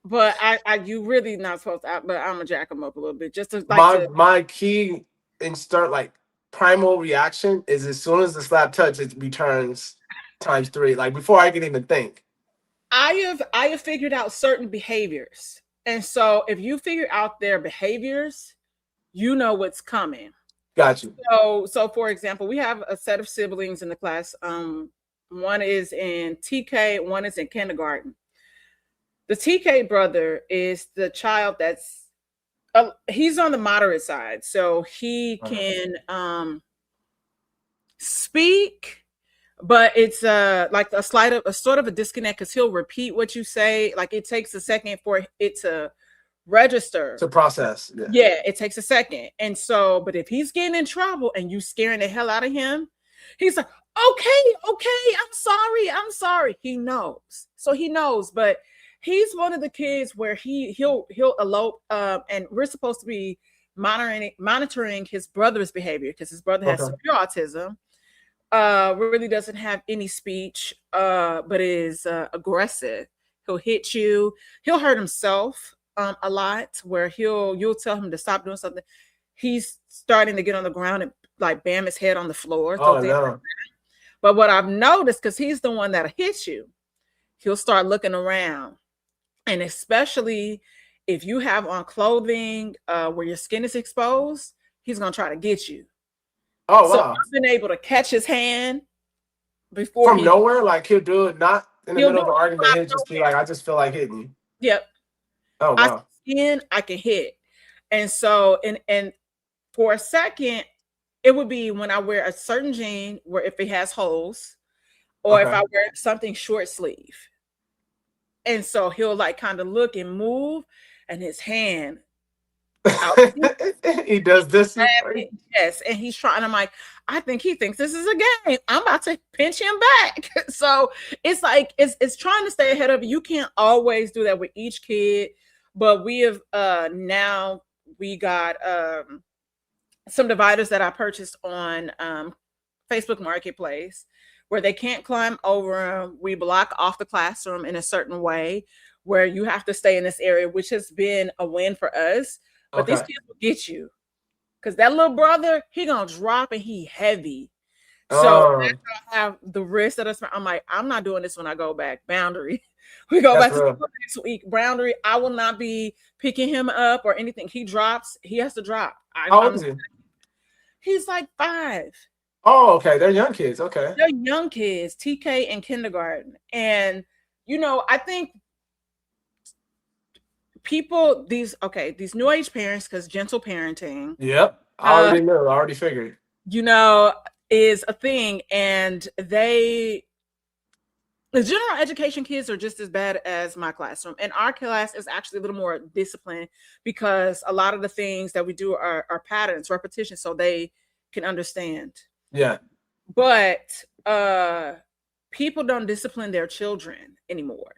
But you really not supposed to. But I'm gonna jack them up a little bit just to like my key instant like primal reaction is as soon as the slap touches, it returns times 3. Like before I can even think. I have figured out certain behaviors, and so if you figure out their behaviors, you know what's coming. Got you. So for example, we have a set of siblings in the class. One is in TK, one is in kindergarten. The TK brother is the child that's he's on the moderate side, so he can speak, but it's like a sort of a disconnect, because he'll repeat what you say. Like it takes a second for it to register, to process. Yeah, it takes a second. And so, but if he's getting in trouble and you scaring the hell out of him, he's like, okay, I'm sorry. He knows. So he knows, but he's one of the kids where he'll elope, and we're supposed to be monitoring his brother's behavior, because his brother has severe autism. Really doesn't have any speech, but is aggressive. He'll hit you. He'll hurt himself a lot, where you'll tell him to stop doing something. He's starting to get on the ground and like bam his head on the floor. Oh no. But what I've noticed, because he's the one that'll hit you, he'll start looking around. And especially if you have on clothing where your skin is exposed, he's gonna try to get you. Oh, so wow. I've been able to catch his hand before from nowhere. Like he'll do it not in the middle of an argument. He'll just be like, I just feel like hitting you. Yep. Oh wow. I can hit. And so, and for a second, it would be when I wear a certain jean where if it has holes, or if Okay. I wear something short sleeve. And so he'll like kind of look and move, and his hand out. He does this. Yes, and he's trying. I'm like, I think he thinks this is a game. I'm about to pinch him back. So it's like it's trying to stay ahead of it. You can't always do that with each kid, but we have now we got some dividers that I purchased on Facebook Marketplace where they can't climb over them. We block off the classroom in a certain way where you have to stay in this area, which has been a win for us. But these Okay. kids will get you because that little brother, he gonna drop and he heavy. So Um, I have the risk that I'm like, I'm not doing this when I go back. Boundary. We go that's back to real. school next week. Boundary. I will not be picking him up or anything. He drops. He has to drop. How old I'm. is he? He's like 5. Oh, okay. They're young kids. Okay. They're young kids, TK and kindergarten. And I think these new age parents, because gentle parenting, Yep. I uh, already knew. I already figured. is a thing. And the general education kids are just as bad as my classroom. And our class is actually a little more disciplined because a lot of the things that we do are patterns, repetition, so they can understand. Yeah. But people don't discipline their children anymore.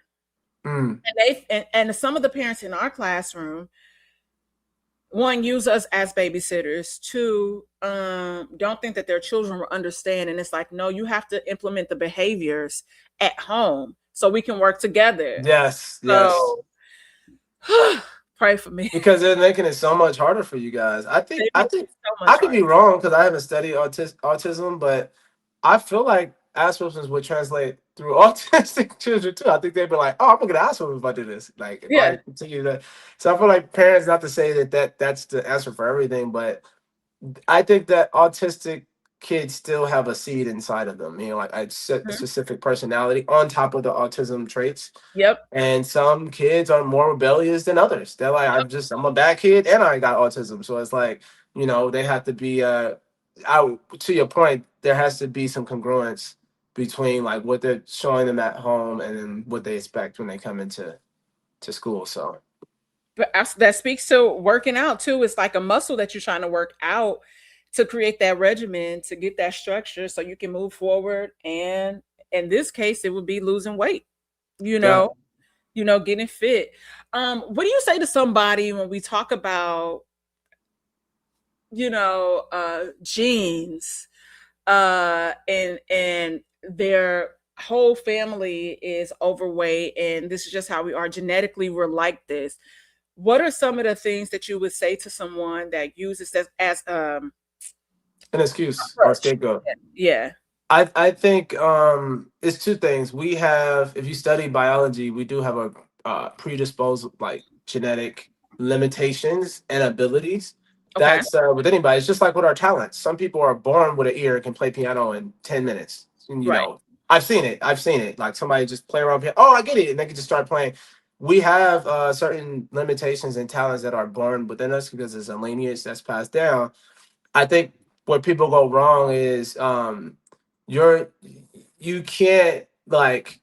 Mm. And some of the parents in our classroom, one, use us as babysitters. Two, don't think that their children will understand. And it's like, no, you have to implement the behaviors at home so we can work together. Yes. Yes. So pray for me. Because they're making it so much harder for you guys. They I make think it so much I could harder. be wrong because I haven't studied autism, but I feel like Asperger's would translate through autistic children too. I think they'd be like, "Oh, I'm gonna get Asperger's if I do this." Like if I Yeah. continue that. So I feel like parents, not to say that's the answer for everything, but I think that autistic kids still have a seed inside of them, like a Mhm. specific personality on top of the autism traits. Yep. And some kids are more rebellious than others. They're like, I'm a bad kid and I got autism. So it's like, they have to be out to your point, there has to be some congruence between like what they're showing them at home and then what they expect when they come into school. So But that speaks to working out too. It's like a muscle that you're trying to work out to create that regimen, to get that structure so you can move forward. And in this case, it would be losing weight, you yeah. know, getting fit. What do you say to somebody when we talk about, genes, and their whole family is overweight, and this is just how we are genetically, we're like this. What are some of the things that you would say to someone that uses this as An excuse or approach? scapegoat. Yeah. I think it's two things. We have, if you study biology, we do have a predisposed like genetic limitations and abilities. Okay. That's with anybody. It's just like with our talents. Some people are born with an ear and can play piano in 10 minutes. And, Right. I've seen it. I've seen it. Like somebody just play around piano. Oh, I get it, and they can just start playing. We have certain limitations and talents that are born within us because it's a lineage that's passed down. I think where people go wrong is you're you can't like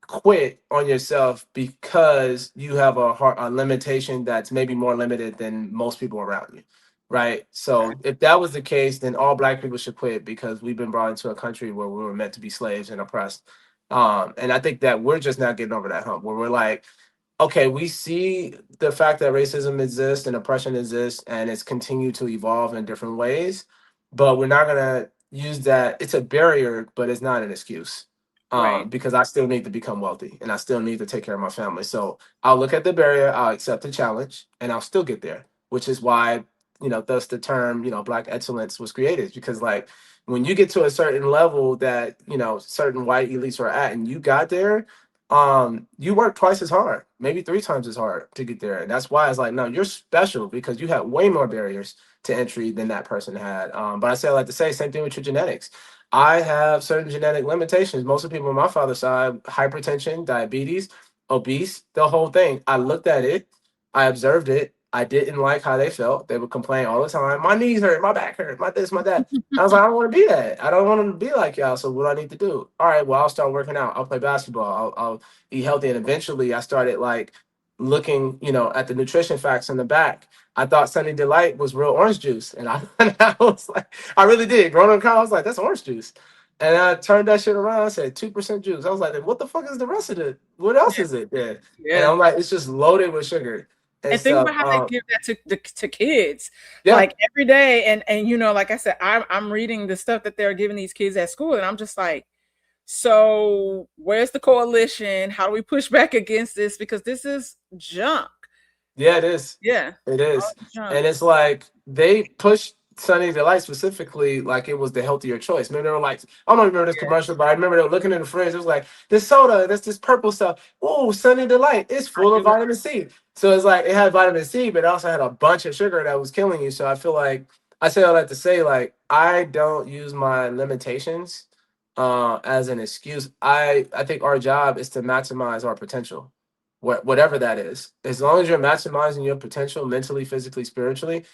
quit on yourself because you have a limitation that's maybe more limited than most people around you, right? So if that was the case, then all black people should quit because we've been brought into a country where we were meant to be slaves and oppressed. And I think that we're just not getting over that hump where we're like, okay, we see the fact that racism exists and oppression exists and it's continued to evolve in different ways, but we're not gonna use that. It's a barrier, but it's not an excuse. Right. Because I still need to become wealthy and I still need to take care of my family. So I'll look at the barrier, I'll accept the challenge, and I'll still get there. Which is why, thus the term, Black excellence was created. Because like when you get to a certain level that, certain white elites are at and you got there, you work twice as hard, maybe 3 times as hard to get there. And that's why it's like, no, you're special because you had way more barriers to entry than that person had. But I say I like to say same thing with your genetics. I have certain genetic limitations. Most of the people on my father's side, hypertension, diabetes, obese, the whole thing. I looked at it, I observed it, I didn't like how they felt. They would complain all the time. My knees hurt, my back hurt, my this, my that. I was like, I don't want to be that. I don't want to be like y'all. So what do I need to do? All right, well, I'll start working out. I'll play basketball. I'll eat healthy. And eventually I started like looking, at the nutrition facts in the back. I thought Sunny Delight was real orange juice. And I, and I was like, I really did. Growing up in college, I was like, that's orange juice. And I turned that shit around. I said 2% juice. I was like, what the fuck is the rest of it? What else Yeah. is it? Yeah. And Yeah. I'm like, it's just loaded with sugar and And think stuff. about how they give that to kids, Yeah. like every day. And like I said, I'm reading the stuff that they're giving these kids at school, and I'm just like, so where's the coalition? How do we push back against this? Because this is junk. Yeah, it is. Yeah, It all is. junk. And it's like they pushed Sunny Delight specifically like it was the healthier choice. Remember, they were like, I don't remember this Yeah, commercial, but I remember they were looking in the fridge. It was like, this soda, this purple stuff. Oh, Sunny Delight, it's I full of do. vitamin C. So it's like it had vitamin C, but it also had a bunch of sugar that was killing you. So I feel like I say all that to say, like, I don't use my limitations as an excuse. I think our job is to maximize our potential. Whatever that is. As long as you're maximizing your potential mentally, physically, spiritually,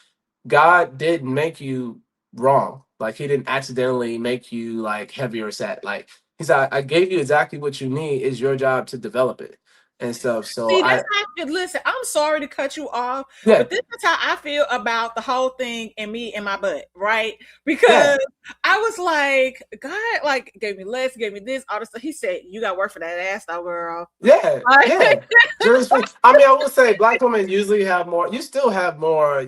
God didn't make you wrong. Like he didn't accidentally make you like heavy or sad. Like he said, I gave you exactly what you need. It's your job to develop it and stuff. So See, I that's how I feel. Listen, I'm sorry to cut you off, yeah, but this is how I feel about the whole thing and me and my butt, right? yeah, Because I was like, God, like gave me less, gave me this, all this stuff. He said, "You got work for that ass, though, girl." yeah, Like, yeah. Jury free. I mean, I will say black women usually have more, you still have more,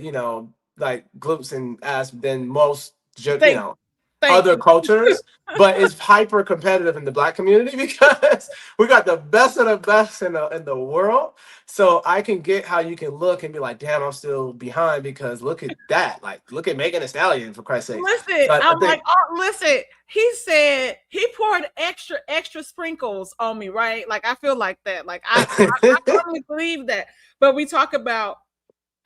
like glutes and ass than most thank, thank other you. cultures, but it's hyper competitive in the black community because we got the best of the best in the world. So I can get how you can look and be like, damn, I'm still behind because look at that. Like, look at Megan Thee Stallion for Christ's sakes. Listen, So I I'm like, think, oh, listen. He said he poured extra sprinkles on me, right? Like I feel like that. Like I firmly believe that. But we talk about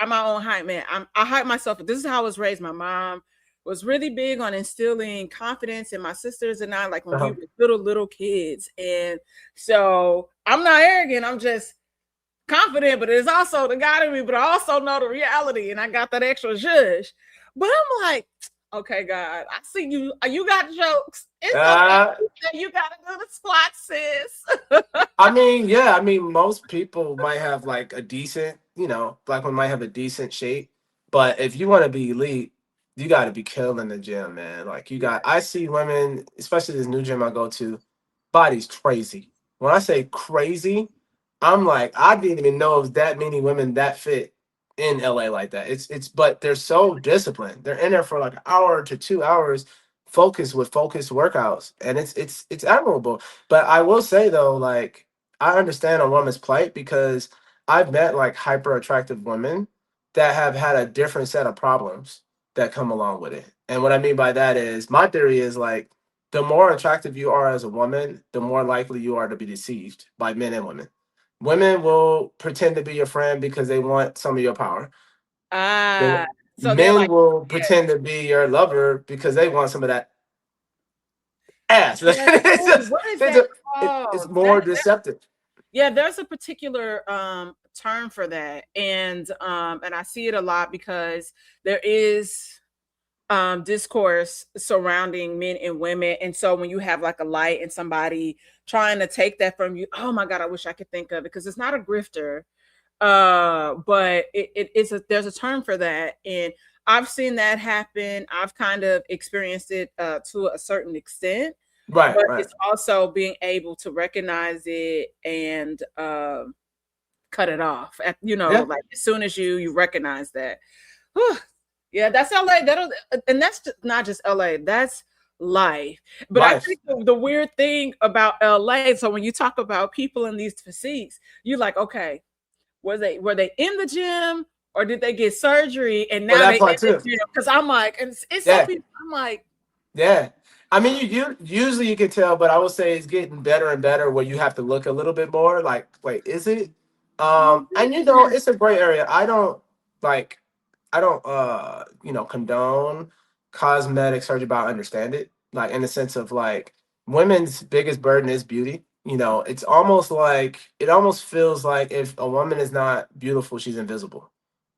I'm my own hype man. I hype myself. This is how I was raised. My mom was really big on instilling confidence in my sisters and I, like when we uh-huh. were little kids. And so I'm not arrogant. I'm just confident, but it's also the God in me, but I also know the reality and I got that extra zhuzh. But I'm like, okay, God, I see you. You got jokes. It's uh, okay. You got to do the squat, sis. I mean, yeah, I mean, most people might have like a decent, black women might have a decent shape, but if you want to be elite, you got to be killing the gym, man. Like I see women, especially this new gym I go to, body's crazy. When I say crazy, I'm like, I didn't even know it was that many women that fit in LA like that. But they're so disciplined. They're in there for like an hour to 2 hours, focused workouts, and it's admirable. But I will say though, like I understand a woman's plight because I've met like hyper attractive women that have had a different set of problems that come along with it. And what I mean by that is my theory is like the more attractive you are as a woman, the more likely you are to be deceived by men and women. Women will pretend to be your friend because they want some of your power. Ah, The so they're men like, will yeah, pretend to be your lover because they want some of that ass. yeah. it's Oh, just, what is it's, that a, it's called? more deceptive. Yeah, there's a particular term for that, and I see it a lot because there is discourse surrounding men and women, and so when you have like a light and somebody trying to take that from you, oh my God, I wish I could think of it because it's not a grifter, but it's there's a term for that, and I've seen that happen. I've kind of experienced it to a certain extent, Right, but right. it's also being able to recognize it and cut it off at, Yeah, like as soon as you recognize that. Whew, yeah, that's LA. That'll And that's not just LA. That's life. But I life. think the weird thing about LA, so when you talk about people in these physiques, you're like, okay, were they in the gym or did they get surgery and Well, now that they in part the too. gym? Because I'm like, and it's some Yeah, people I'm like, yeah. I mean, you usually you can tell, but I would say it's getting better and better where you have to look a little bit more. Like, wait, is it? And yeah. it's a gray area. Like, I don't condone cosmetic surgery, but I understand it. Like in the sense of like women's biggest burden is beauty. It's almost like it almost feels like if a woman is not beautiful, she's invisible.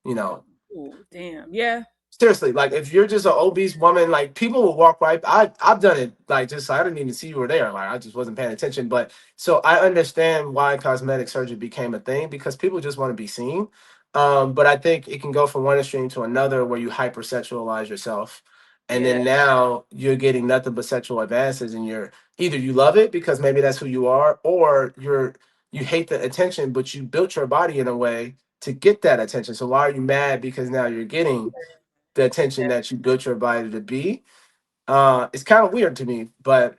You know, Ooh, damn. Yeah. seriously, like if you're just an obese woman, like people will walk right. I've done it. Like just I didn't even see you were there. Like I just wasn't paying attention. But so I understand why cosmetic surgery became a thing because people just want to be seen. But I think it can go from one extreme to another where you hypersexualize yourself, and Yeah. then now you're getting nothing but sexual advances, and you're either you love it because maybe that's who you are, or you hate the attention, but you built your body in a way to get that attention. So why are you mad because now you're getting the attention that you built your body to be? It's kind of weird to me. But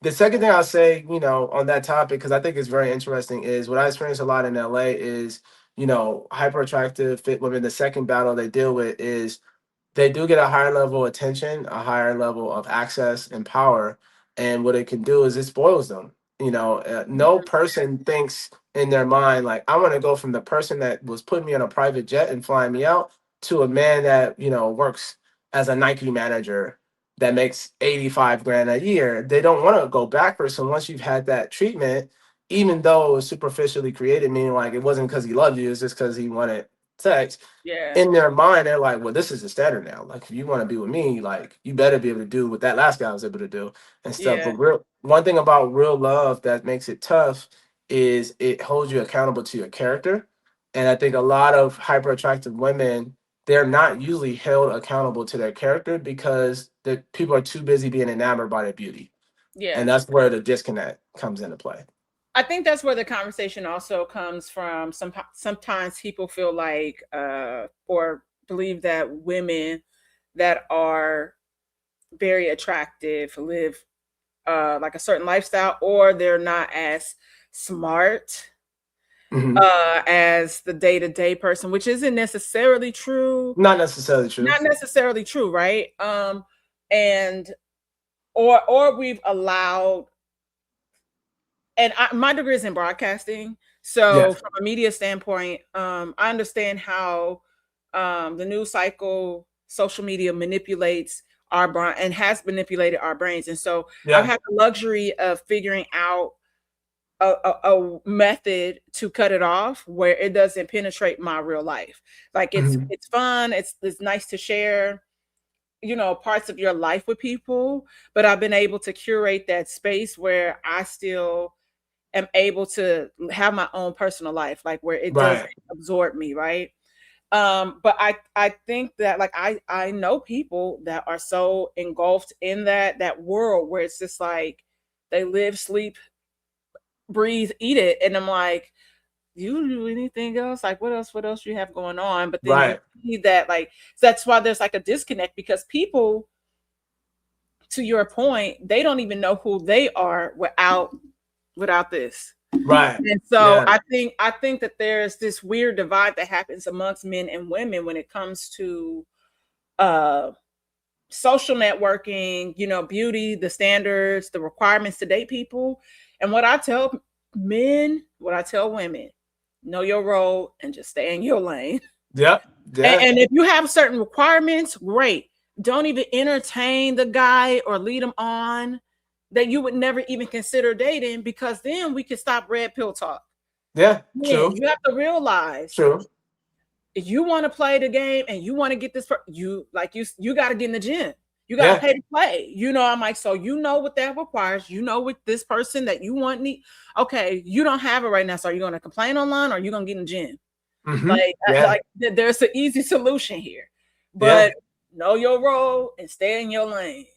the second thing I'll say, on that topic, because I think it's very interesting, is what I experience a lot in LA is, hyper attractive fit women. The second battle they deal with is they do get a higher level of attention, a higher level of access and power. And what it can do is it spoils them. No person thinks in their mind, like, I want to go from the person that was putting me on a private jet and flying me out to a man that, works as a Nike manager that makes 85 grand a year. They don't want to go backwards. So once you've had that treatment, even though it was superficially created, meaning like it wasn't because he loved you, it's just because he wanted sex, Yeah. in their mind, they're like, well, this is the standard now. Like, if you want to be with me, like, you better be able to do what that last guy was able to do and stuff. Yeah. But one thing about real love that makes it tough is it holds you accountable to your character. And I think a lot of hyper attractive women, they're not usually held accountable to their character because the people are too busy being enamored by their beauty. And Yeah. that's where the disconnect comes into play. I think that's where the conversation also comes from. Sometimes people feel like or believe that women that are very attractive live like a certain lifestyle, or they're not as smart Hmm. as the day-to-day person, which isn't necessarily true. Not necessarily true. Not necessarily true, right? And or we've allowed, and my degree is in broadcasting, so Yes. from a media standpoint, I understand how the news cycle, social media manipulates our brain and has manipulated our brains, and so I've Yeah. had the luxury of figuring out a method to cut it off where it doesn't penetrate my real life. Like Hmm. it's fun, it's nice to share, parts of your life with people, but I've been able to curate that space where I still am able to have my own personal life, like where it doesn't Right. absorb me, right? But I think that, like, I know people that are so engulfed in that world where it's just like they live, sleep, breathe, eat it, and I'm like, you do anything else? Like, what else you have going on? But then you Right. see that, like, that's why there's like a disconnect, because people, to your point, they don't even know who they are without this. Right. And so Yeah. I think that there's this weird divide that happens amongst men and women when it comes to uh social networking, beauty, the standards, the requirements to date people. And what I tell men, what I tell women, know your role and just stay in your lane. Yep. And, Yeah. and if you have certain requirements, great. Don't even entertain the guy or lead him on that you would never even consider dating, because then we can stop red pill talk. Yeah. Man, True. you have to realize, True. if you want to play the game and you want to get this, you got to get in the gym. You got to Yeah. pay to play. I'm like, so what that requires. With this person that you want need. Okay, you don't have it right now. So are you going to complain online, or are you going to get in the gym? Hmm. Like, Yeah. there's an easy solution here, Yeah. but know your role and stay in your lane.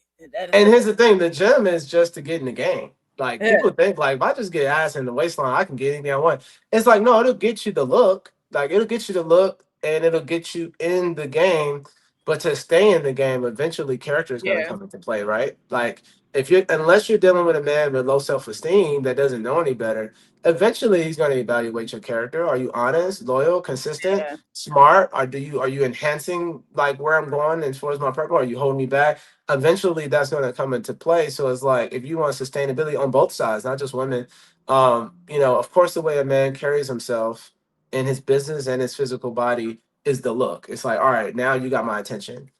And here's the thing: the gym is just to get in the game. Like Yeah, people think, like if I just get ass in the waistline, I can get anything I want. It's like no, it'll get you the look. Like it'll get you the look, and it'll get you in the game. But to stay in the game, eventually character is going to yeah, come into play, right? Like if you're unless you're dealing with a man with low self esteem that doesn't know any better, eventually he's going to evaluate your character. Are you honest, loyal, consistent, yeah, smart? Are you enhancing like where I'm going as far as my purpose? Are you holding me back? Eventually that's going to come into play. So it's like if you want sustainability on both sides, not just women, of course the way a man carries himself in his business and his physical body is the look. It's like, all right, now you got my attention.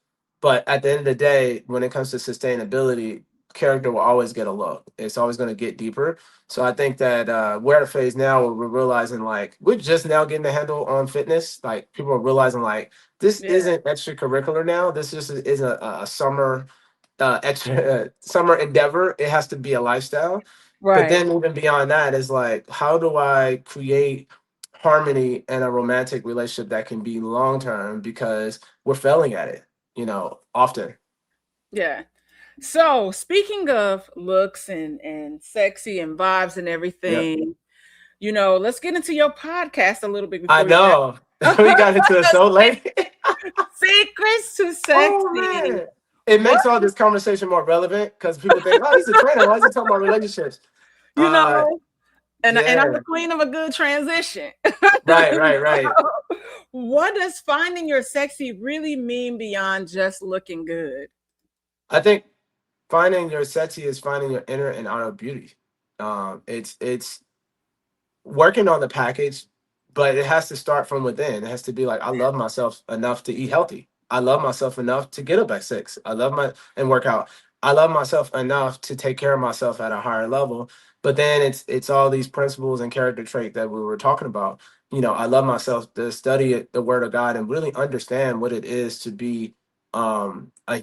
But at the end of the day, when it comes to sustainability, character will always get a look. It's always going to get deeper. So I think that we're at a phase now where we're realizing like we're just now getting the handle on fitness. Like people are realizing like this Yeah. isn't extracurricular now. This just is a summer extra summer endeavor. It has to be a lifestyle. But Right. then even beyond that is like, how do I create harmony in a romantic relationship that can be long term because we're failing at it, often. Yeah. So speaking of looks and sexy and vibes and Yeah. everything, let's get into your podcast a little bit I before we know. wrap. We got into it so late. Secrets to Oh sexy. man. It What makes all this conversation more relevant because people think, oh, he's a trainer. Why is he talking about relationships? you Uh know, and I'm yeah. the queen of a good transition. Right, right, right. What does finding your sexy really mean beyond just looking good? I think finding your sexy is finding your inner and outer beauty. It's working on the package, but it has to start from within. It has to be like, I love myself enough to eat healthy. I love myself enough to get up at 6. I love my and work out. I love myself enough to take care of myself at a higher level. But then it's all these principles and character trait that we were talking about. I love myself to study the word of God and really understand what it is to be a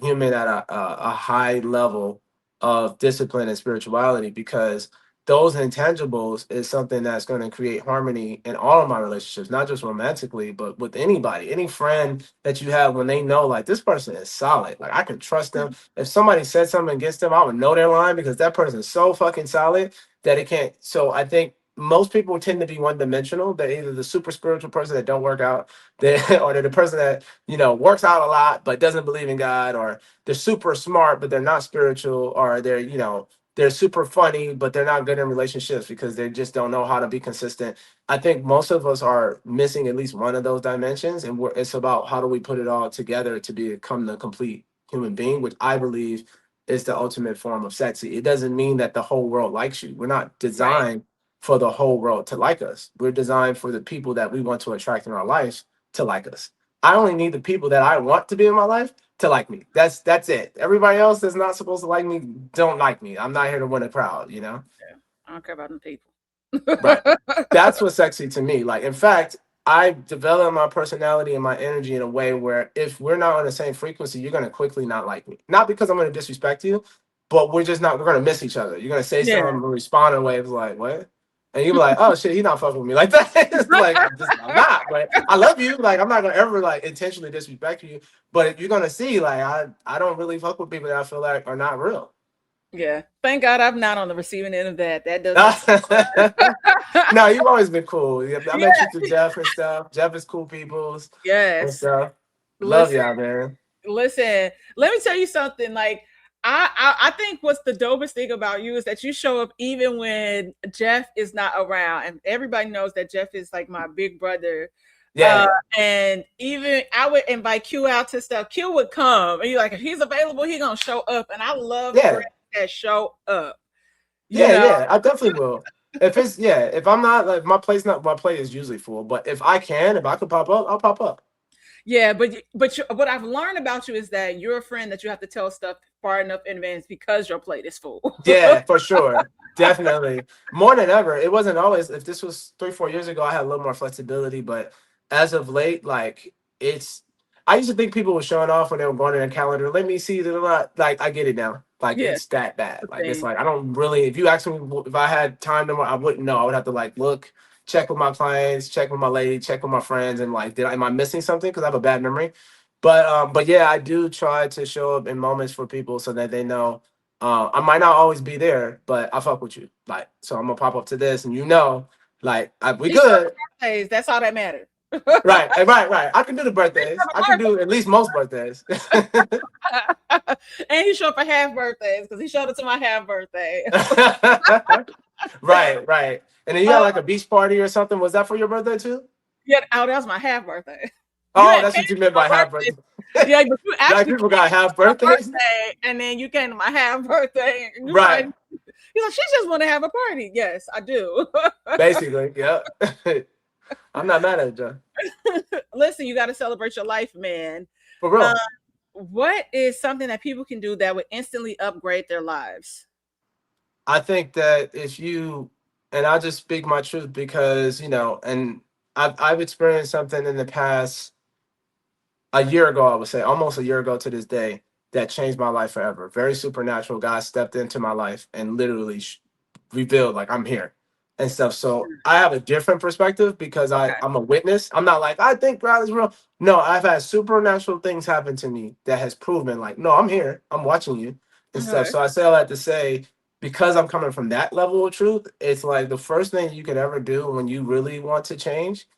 human at a high level of discipline and spirituality, because those intangibles is something that's going to create harmony in all of my relationships, not just romantically, but with anybody, any friend that you have, when they know like this person is solid, like I can trust them. If somebody said something against them, I would know their line because that person is so fucking solid that it can't. So I think most people tend to be one dimensional. They're either the super spiritual person that don't work out, or they're the person that, works out a lot but doesn't believe in God, or they're super smart but they're not spiritual, or they're super funny, but they're not good in relationships because they just don't know how to be consistent. I think most of us are missing at least one of those dimensions, and it's about how do we put it all together to become the complete human being, which I believe is the ultimate form of sexy. It doesn't mean that the whole world likes you. We're not Right. designed for the whole world to like us. We're designed for the people that we want to attract in our lives to like us. I only need the people that I want to be in my life to like me. That's it. Everybody else that's not supposed to like me don't like me. I'm not here to win a crowd. Yeah. I don't care about them people. Right. That's what's sexy to me. Like, in fact, I develop my personality and my energy in a way where if we're not on the same frequency, you're gonna quickly not like me. Not because I'm gonna disrespect you, but we're gonna miss each other. You're gonna say Yeah. something, respond in a way of like, what? And you're like, oh shit, he's not fucking with me like that. It's like I'm not, but I love you. Like, I'm not gonna ever like intentionally disrespect you. But you're gonna see, like, I don't really fuck with people that I feel like are not real. Yeah. Thank God I'm not on the receiving end of that. That doesn't. No, you've always been cool. Yeah, I Yeah. met you through Jeff and stuff. Jeff is cool peoples and Yes. stuff. Love Listen. y'all, man. Listen, let me tell you something. Like, I think what's the dopest thing about you is that you show up even when Jeff is not around, and everybody knows that Jeff is like my big brother. Yeah, yeah, And even I would invite Q out to stuff. Q would come, and you're like, if he's available, he gonna show up. And I love yeah, friends that show up. You yeah, know, yeah. I definitely will. If I'm not like my plate is usually full, but if I could pop up, I'll pop up. yeah. What I've learned about you is that you're a friend that you have to tell stuff far enough in advance because your plate is full. Yeah, for sure. Definitely. More than ever. It wasn't always, if this was 3, 4 years ago, I had a little more flexibility, but as of late, like it's I used to think people were showing off when they were going to their calendar. Let me see the like I get it now. Like Yeah, it's that bad. the Like it's thing. like I don't really, if you ask me if I had time tomorrow, I wouldn't know. I would have to like look, check with my clients, check with my lady, check with my friends, and like am I missing something? Because I have a bad memory. But yeah, I do try to show up in moments for people so that they know I might not always be there, but I fuck with you. Like, so I'm gonna pop up to this, and we It's your good. birthdays. That's all that matters. Right, right. I can do the birthdays. I can do at least most birthdays. And he showed up for half birthdays because he showed up to my half birthday. Right, right. And then you had like a beach party or something. Was that for your birthday too? Yeah, oh, that was my half birthday. You Oh, had that's came what you to meant my by half birthday. birthday. Yeah, but you Like actually people came got to half my birthdays. birthday, and then you came to my half birthday. And you Right. probably, he's like, she just want to have a party. Yes, I do. Basically, yeah. I'm not mad at it, John. Listen, you got to celebrate your life, man. For Uh, real. what is something that people can do that would instantly upgrade their lives? I think that if you, and I'll just speak my truth because, you know, and I've experienced something in the past a year ago, I would say, almost a year ago to this day, that changed my life forever. Very supernatural. God stepped into my life and literally revealed, like, I'm here and stuff. So I have a different perspective because Okay. I'm a witness. I'm not like, I think God is real. No, I've had supernatural things happen to me that has proven, like, no, I'm here. I'm watching you and stuff. Okay. So I say all that to say, because I'm coming from that level of truth, it's like the first thing you could ever do when you really want to change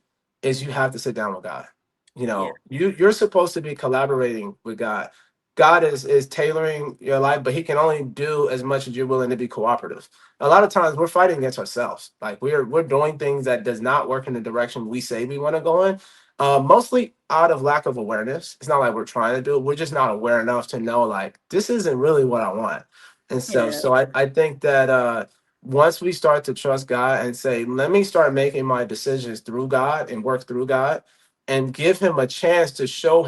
is you have to sit down with God. You Yeah. know, you're supposed to be collaborating with God. God is tailoring your life, but He can only do as much as you're willing to be cooperative. A lot of times we're fighting against ourselves. Like we're doing things that does not work in the direction we say we want to go in. Mostly out of lack of awareness. It's not like we're trying to do it. We're just not aware enough to know like this isn't really what I want and stuff. Yeah. So I think that once we start to trust God and say, let me start making my decisions through God and work through God and give him a chance to show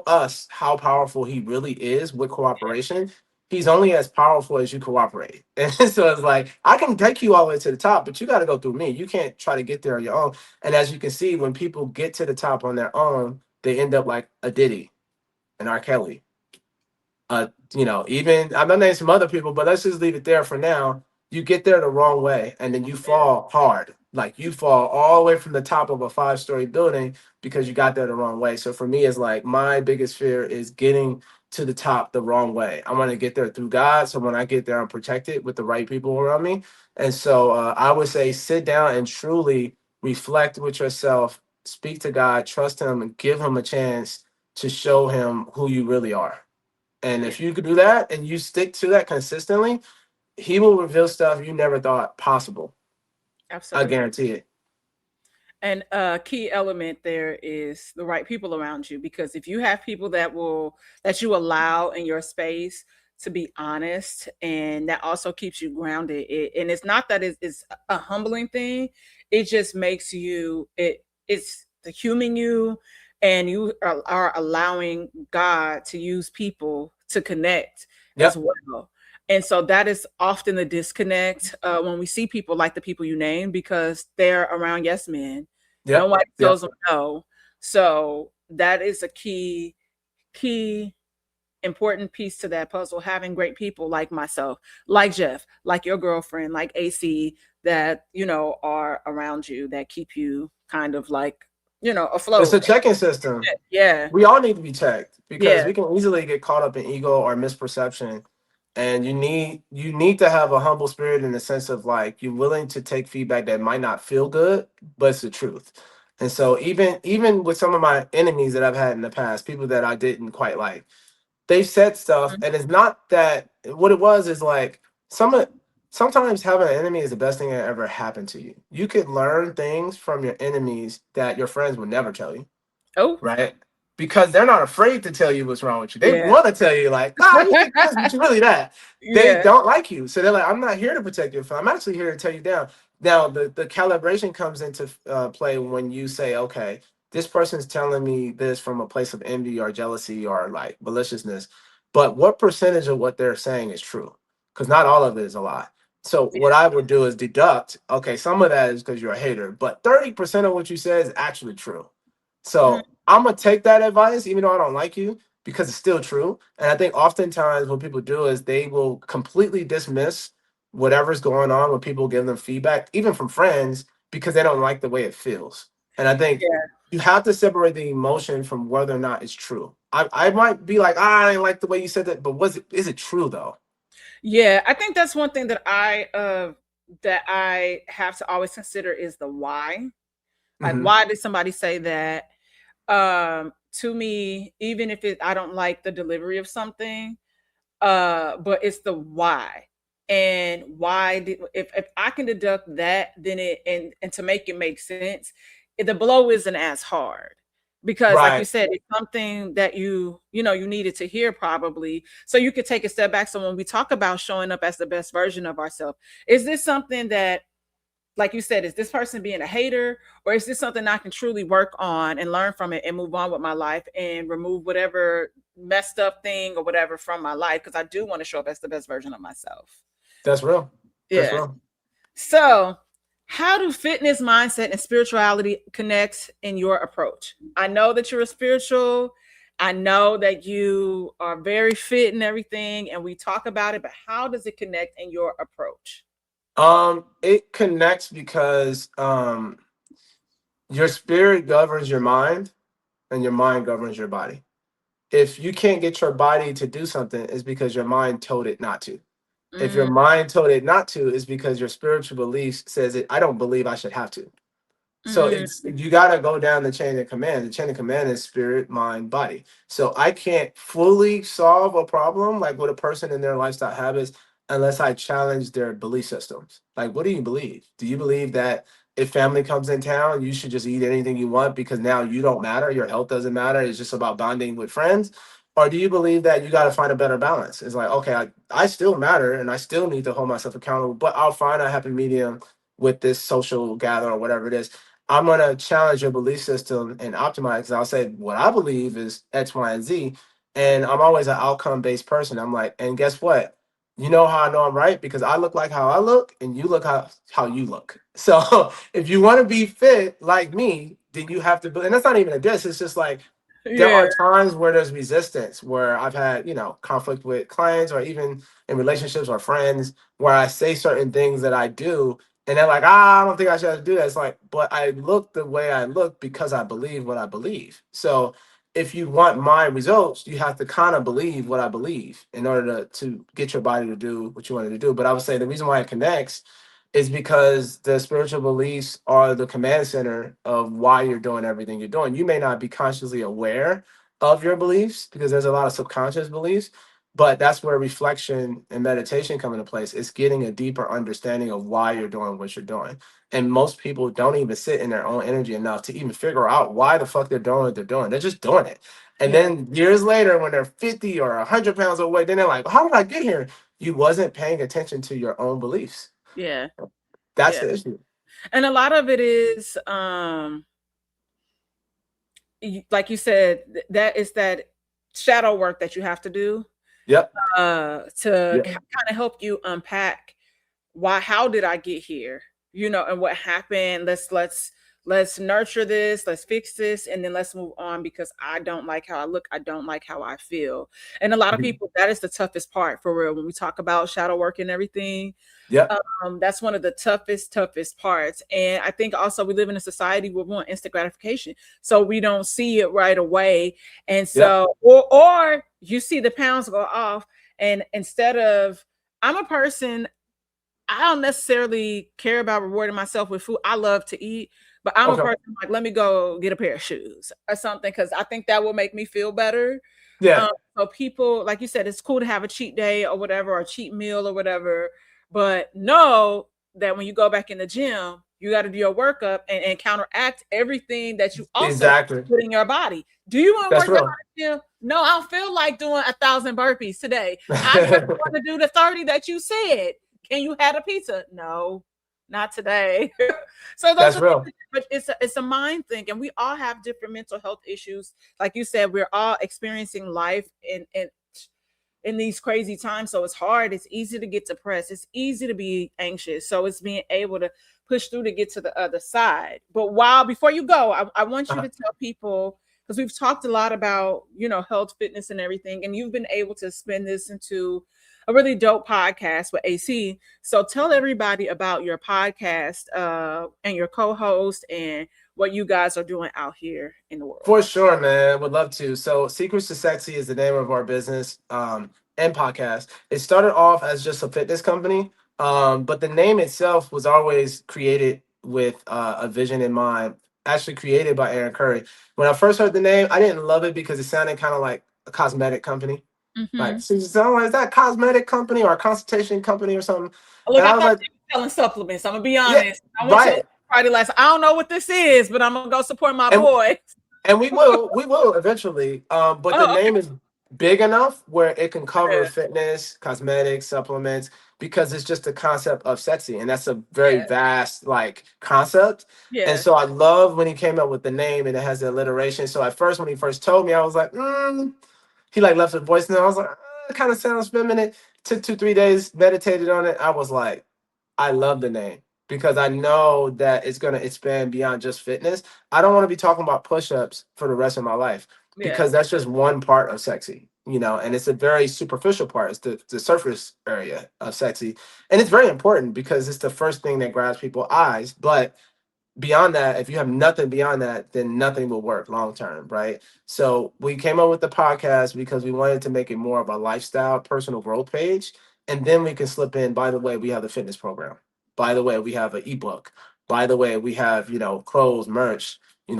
us how powerful he really is with cooperation. He's only as powerful as you cooperate. And so it's like, I can take you all the way to the top, but you got to go through me. You can't try to get there on your own. And as you can see, when people get to the top on their own, they end up like a Diddy, an R. Kelly, you know, even I'm not naming some other people, but let's just leave it there for now. You get there the wrong way, and then you fall hard. Like you fall all the way from the top of a 5-story building because you got there the wrong way. So for me, it's like my biggest fear is getting to the top the wrong way. I want to get there through God. So when I get there, I'm protected with the right people around me. And so I would say sit down and truly reflect with yourself, speak to God, trust Him, and give Him a chance to show Him who you really are. And Yeah. if you could do that and you stick to that consistently, he will reveal stuff you never thought possible. I Absolutely. guarantee it. And a key element there is the right people around you, because if you have people that you allow in your space to be honest, and that also keeps you grounded. And it's not that it's a humbling thing. It just makes it's the human you, and you are allowing God to use people to connect as Yep. well. And so that is often the disconnect when we see people like the people you name, because they're around yes men. Yep. Nobody tells Yep. them no. So that is a key important piece to that puzzle, having great people like myself, like Jeff, like your girlfriend, like AC, that are around you, that keep you kind of like It's afloat. a checking system. Yeah. We all need to be checked because Yeah. we can easily get caught up in ego or misperception. And you need to have a humble spirit in the sense of like you're willing to take feedback that might not feel good, but it's the truth. And so even with some of my enemies that I've had in the past, people that I didn't quite like, they've said stuff, and it's not that what it was is like sometimes having an enemy is the best thing that ever happened to you. You could learn things from your enemies that your friends would never tell you, Oh, right? Because they're not afraid to tell you what's wrong with you. They yeah. want to tell you, like, you think this, but you're really that. They Yeah. don't like you. So they're like, I'm not here to protect your family. I'm actually here to tear you down. Now, the calibration comes into play when you say, okay, this person's telling me this from a place of envy or jealousy or like maliciousness. But what percentage of what they're saying is true? Because not all of it is a lie. So what Yeah. I would do is deduct, okay, some of that is because you're a hater, but 30% of what you said is actually true. Mhm. So I'm gonna take that advice, even though I don't like you, because it's still true. And I think oftentimes what people do is they will completely dismiss whatever's going on when people give them feedback, even from friends, because they don't like the way it feels. And I think Yeah. you have to separate the emotion from whether or not it's true. I might be like, I didn't like the way you said that, but is it true though? Yeah, I think that's one thing that I have to always consider is the why. Like, Hmm. why did somebody say that? To me, even if I don't like the delivery of something, but it's the why. And why did if I can deduct that, then and to make it make sense, the blow isn't as hard. Because like you Right. said, it's something that you needed to hear, probably, so you could take a step back. So when we talk about showing up as the best version of ourselves, is this something that, like you said, is this person being a hater, or is this something I can truly work on and learn from it and move on with my life and remove whatever messed up thing or whatever from my life, because I do want to show up as the best version of myself. That's real. That's Yeah. real. So, how do fitness, mindset, and spirituality connect in your approach? I know that you're a spiritual. I know that you are very fit and everything, and we talk about it, but how does it connect in your approach? It connects because your spirit governs your mind and your mind governs your body. If you can't get your body to do something, it's because your mind told it not to. If your Mm, mind told it not to, it's because your spiritual belief says it, I don't believe I should have to. So mm, it's you gotta go down the chain of command. The chain of command is spirit, mind, body. So I can't fully solve a problem like with a person in their lifestyle habits unless I challenge their belief systems. Like, what do you believe? Do you believe that if family comes in town, you should just eat anything you want because now you don't matter, your health doesn't matter, it's just about bonding with friends? Or do you believe that you got to find a better balance? It's like, okay, I still matter and I still need to hold myself accountable, but I'll find a happy medium with this social gather or whatever it is. I'm gonna challenge your belief system and optimize. 'Cause I'll say what I believe is X, Y, and Z, and I'm always an outcome based person. I'm like, and guess what? You know how I know I'm right because I look like how I look, and you look how you look. So if you want to be fit like me, then you have to. And that's not even a diss. It's just like there yeah, are times where there's resistance, where I've had conflict with clients or even in relationships or friends, where I say certain things that I do and they're like, I don't think I should have to do that. It's like, but I look the way I look because I believe what I believe. So if you want my results, you have to kind of believe what I believe in order to get your body to do what you wanted to do. But I would say the reason why it connects is because the spiritual beliefs are the command center of why you're doing everything you're doing. You may not be consciously aware of your beliefs because there's a lot of subconscious beliefs, but that's where reflection and meditation come into place. It's getting a deeper understanding of why you're doing what you're doing. And most people don't even sit in their own energy enough to even figure out why the fuck they're doing what they're doing. They're just doing it. And yeah, then years later, when they're 50 or 100 pounds away, then they're like, how did I get here? You wasn't paying attention to your own beliefs. yeah, That's yeah. the issue. And a lot of it is, like you said, that is that shadow work that you have to do Yep. to Yep. kind of help you unpack why, how did I get here, and what happened. Let's nurture this, let's fix this, and then let's move on, because I don't like how I look, I don't like how I feel. And a lot of Mhm. people, that is the toughest part, for real, when we talk about shadow work and everything. Yep. That's one of the toughest parts. And I think also we live in a society where we want instant gratification, so we don't see it right away. And Yep. so, or you see the pounds go off, and instead of, I'm a person, I don't necessarily care about rewarding myself with food. I love to eat, but I'm a Okay. person like, let me go get a pair of shoes or something, because I think that will make me feel better. Yeah. Um, so people, like you said, it's cool to have a cheat day or whatever, or a cheat meal or whatever, but know that when you go back in the gym, you got to do your workup, and counteract everything that you also Exactly. put in your body. Do you want to That's work out real. in the gym? No, I don't feel like doing 1,000 burpees today. I just want to do the 30 that you said. Can you have a pizza? No, not today. So those That's are real. things, but it's a mind thing, and we all have different mental health issues. Like you said, we're all experiencing life in these crazy times, so it's hard. It's easy to get depressed. It's easy to be anxious. So it's being able to push through to get to the other side. But before you go, I want you Uh-huh. to tell people, because we've talked a lot about health, fitness, and everything, and you've been able to spin this into a really dope podcast with AC. So tell everybody about your podcast, and your co-host, and what you guys are doing out here in the world. For sure, man. Would love to. So, Secrets to Sexy is the name of our business and podcast. It started off as just a fitness company, but the name itself was always created with a vision in mind. Actually, created by Aaron Curry. When I first heard the name, I didn't love it because it sounded kind of like a cosmetic company. Like, Mm-hmm. so you sound like, is that a cosmetic company or a consultation company or something? Look, And I I was thought like, they were selling supplements. I'm gonna be yeah, honest. I went to the right. party last. I don't know what this is, but I'm gonna go support my And boy. And we will eventually. But the Oh, name is big enough where it can cover okay. fitness, cosmetics, supplements, because it's just the concept of sexy, and that's a very Yeah, vast like concept. And yeah, so I love when he came up with the name and it has the alliteration. So at first, when he first told me, I was like, He like left a voice note. I was like, it kind of sounds feminine. Took 2-3 days, meditated on it. I was like, I love the name because I know that it's going to expand beyond just fitness. I don't want to be talking about push-ups for the rest of my life Yeah. because that's just one part of sexy, and it's a very superficial part. It's the surface area of sexy. And it's very important because it's the first thing that grabs people's eyes. But beyond that, if you have nothing beyond that, then nothing will work long term, right? So we came up with the podcast because we wanted to make it more of a lifestyle, personal growth page. And then we can slip in, by the way, we have the fitness program. By the way, we have an ebook. By the way, we have, clothes, merch,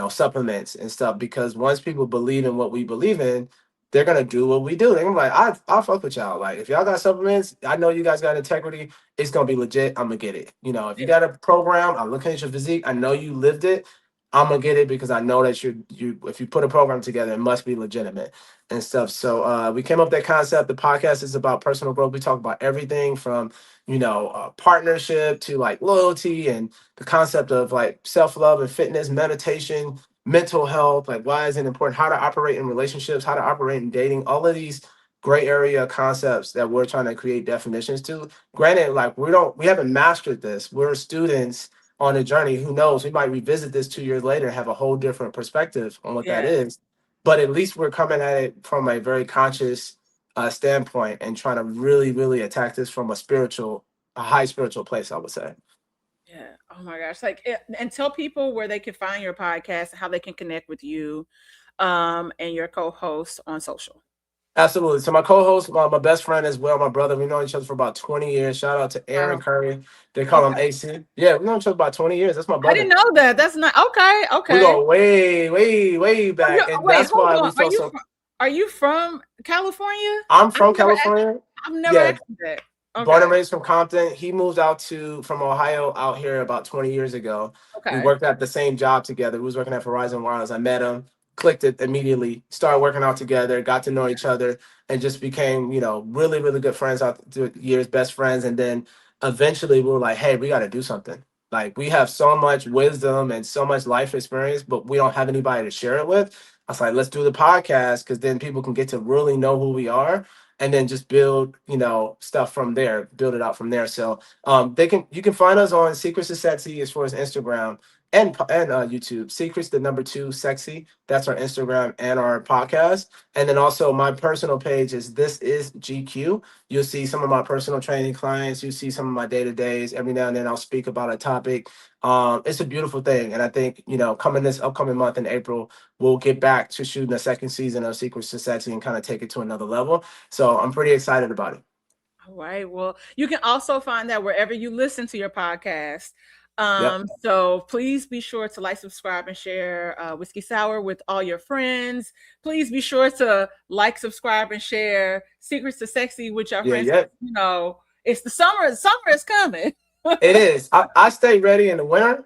supplements and stuff. Because once people believe in what we believe in, they're gonna do what we do. They're gonna be like, I'll fuck with y'all. Like, if y'all got supplements, I know you guys got integrity. It's gonna be legit. I'm gonna get it. If you Yeah. got a program, I'm looking at your physique. I know you lived it. I'm gonna get it because I know that you. If you put a program together, it must be legitimate and stuff. So we came up with that concept. The podcast is about personal growth. We talk about everything from partnership to like loyalty and the concept of like self love and fitness, meditation, mental health. Like, why is it important? How to operate in relationships, how to operate in dating. All of these gray area concepts that we're trying to create definitions to. Granted, like we haven't mastered this. We're students on a journey. Who knows? We might revisit this 2 years later and have a whole different perspective on what that Yeah. is. But at least we're coming at it from a very conscious standpoint and trying to really, really attack this from a high spiritual place, I would say. Yeah. Oh my gosh. And tell people where they can find your podcast and how they can connect with you and your co-host on social. Absolutely. So my co-host, my best friend as well, my brother. We know each other for about 20 years. Shout out to Aaron Wow. Curry. They call him Okay. AC. Yeah, we know each other about 20 years. That's my I brother. didn't know that. That's not okay. We Okay. go way, way, way back, and Wait, that's hold why we on. feel so. Are you from California? I'm I've from never asked California. I've never Yeah, asked you that. born and Okay. raised from Compton. He moved out from Ohio out here about 20 years ago. We Okay. worked at the same job together. We was working at Verizon Wireless. I met him, clicked it immediately, started working out together, got to know each other, and just became, really, really good friends out through the years, best friends. And then eventually we were like, hey, we got to do something. Like, we have so much wisdom and so much life experience, but we don't have anybody to share it with. I was like, let's do the podcast because then people can get to really know who we are and then just build, stuff from there, build it out from there. So you can find us on Secrets to Sexy as far as Instagram and YouTube. Secrets the number 2 sexy. That's our Instagram and our podcast. And then also my personal page is This Is GQ. You'll see some of my personal training clients. You see some of my day-to-days. Every now and then I'll speak about a topic. It's a beautiful thing. And I think, coming this upcoming month in April, we'll get back to shooting a second season of Secrets to Sexy and kind of take it to another level. So I'm pretty excited about it. All right. Well, you can also find that wherever you listen to your podcast. Yep. So please be sure to like, subscribe, and share Whiskey Sour with all your friends. Please be sure to like, subscribe, and share Secrets to Sexy with your friends. Yeah. It's the summer. Summer is coming. It is. I stay ready in the winter.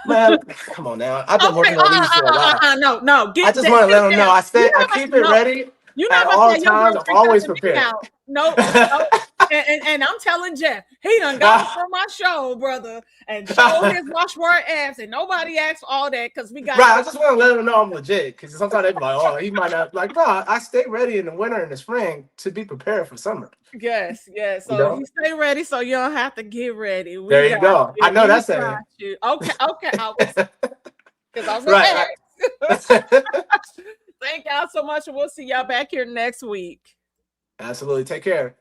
Man, come on now. I've been Okay. working on these for a while. No. I just want to let them know. I keep it ready You're not at about to all have your times. I'm girlfriend always cussing me prepared. out. No. And I'm telling Jeff, he done got from my show, brother, and showed his washboard abs, and nobody asked for all that because we got Right, I just want to let them know I'm legit because sometimes they be like, "Oh, he might not." Like, no, I stay ready in the winter and the spring to be prepared for summer. Yes. You So know, you stay ready, so you don't have to get ready. there We you got go. you. I know We that's it. got you. Okay. Because I was gonna Right. ask. Thank y'all so much, and we'll see y'all back here next week. Absolutely. Take care.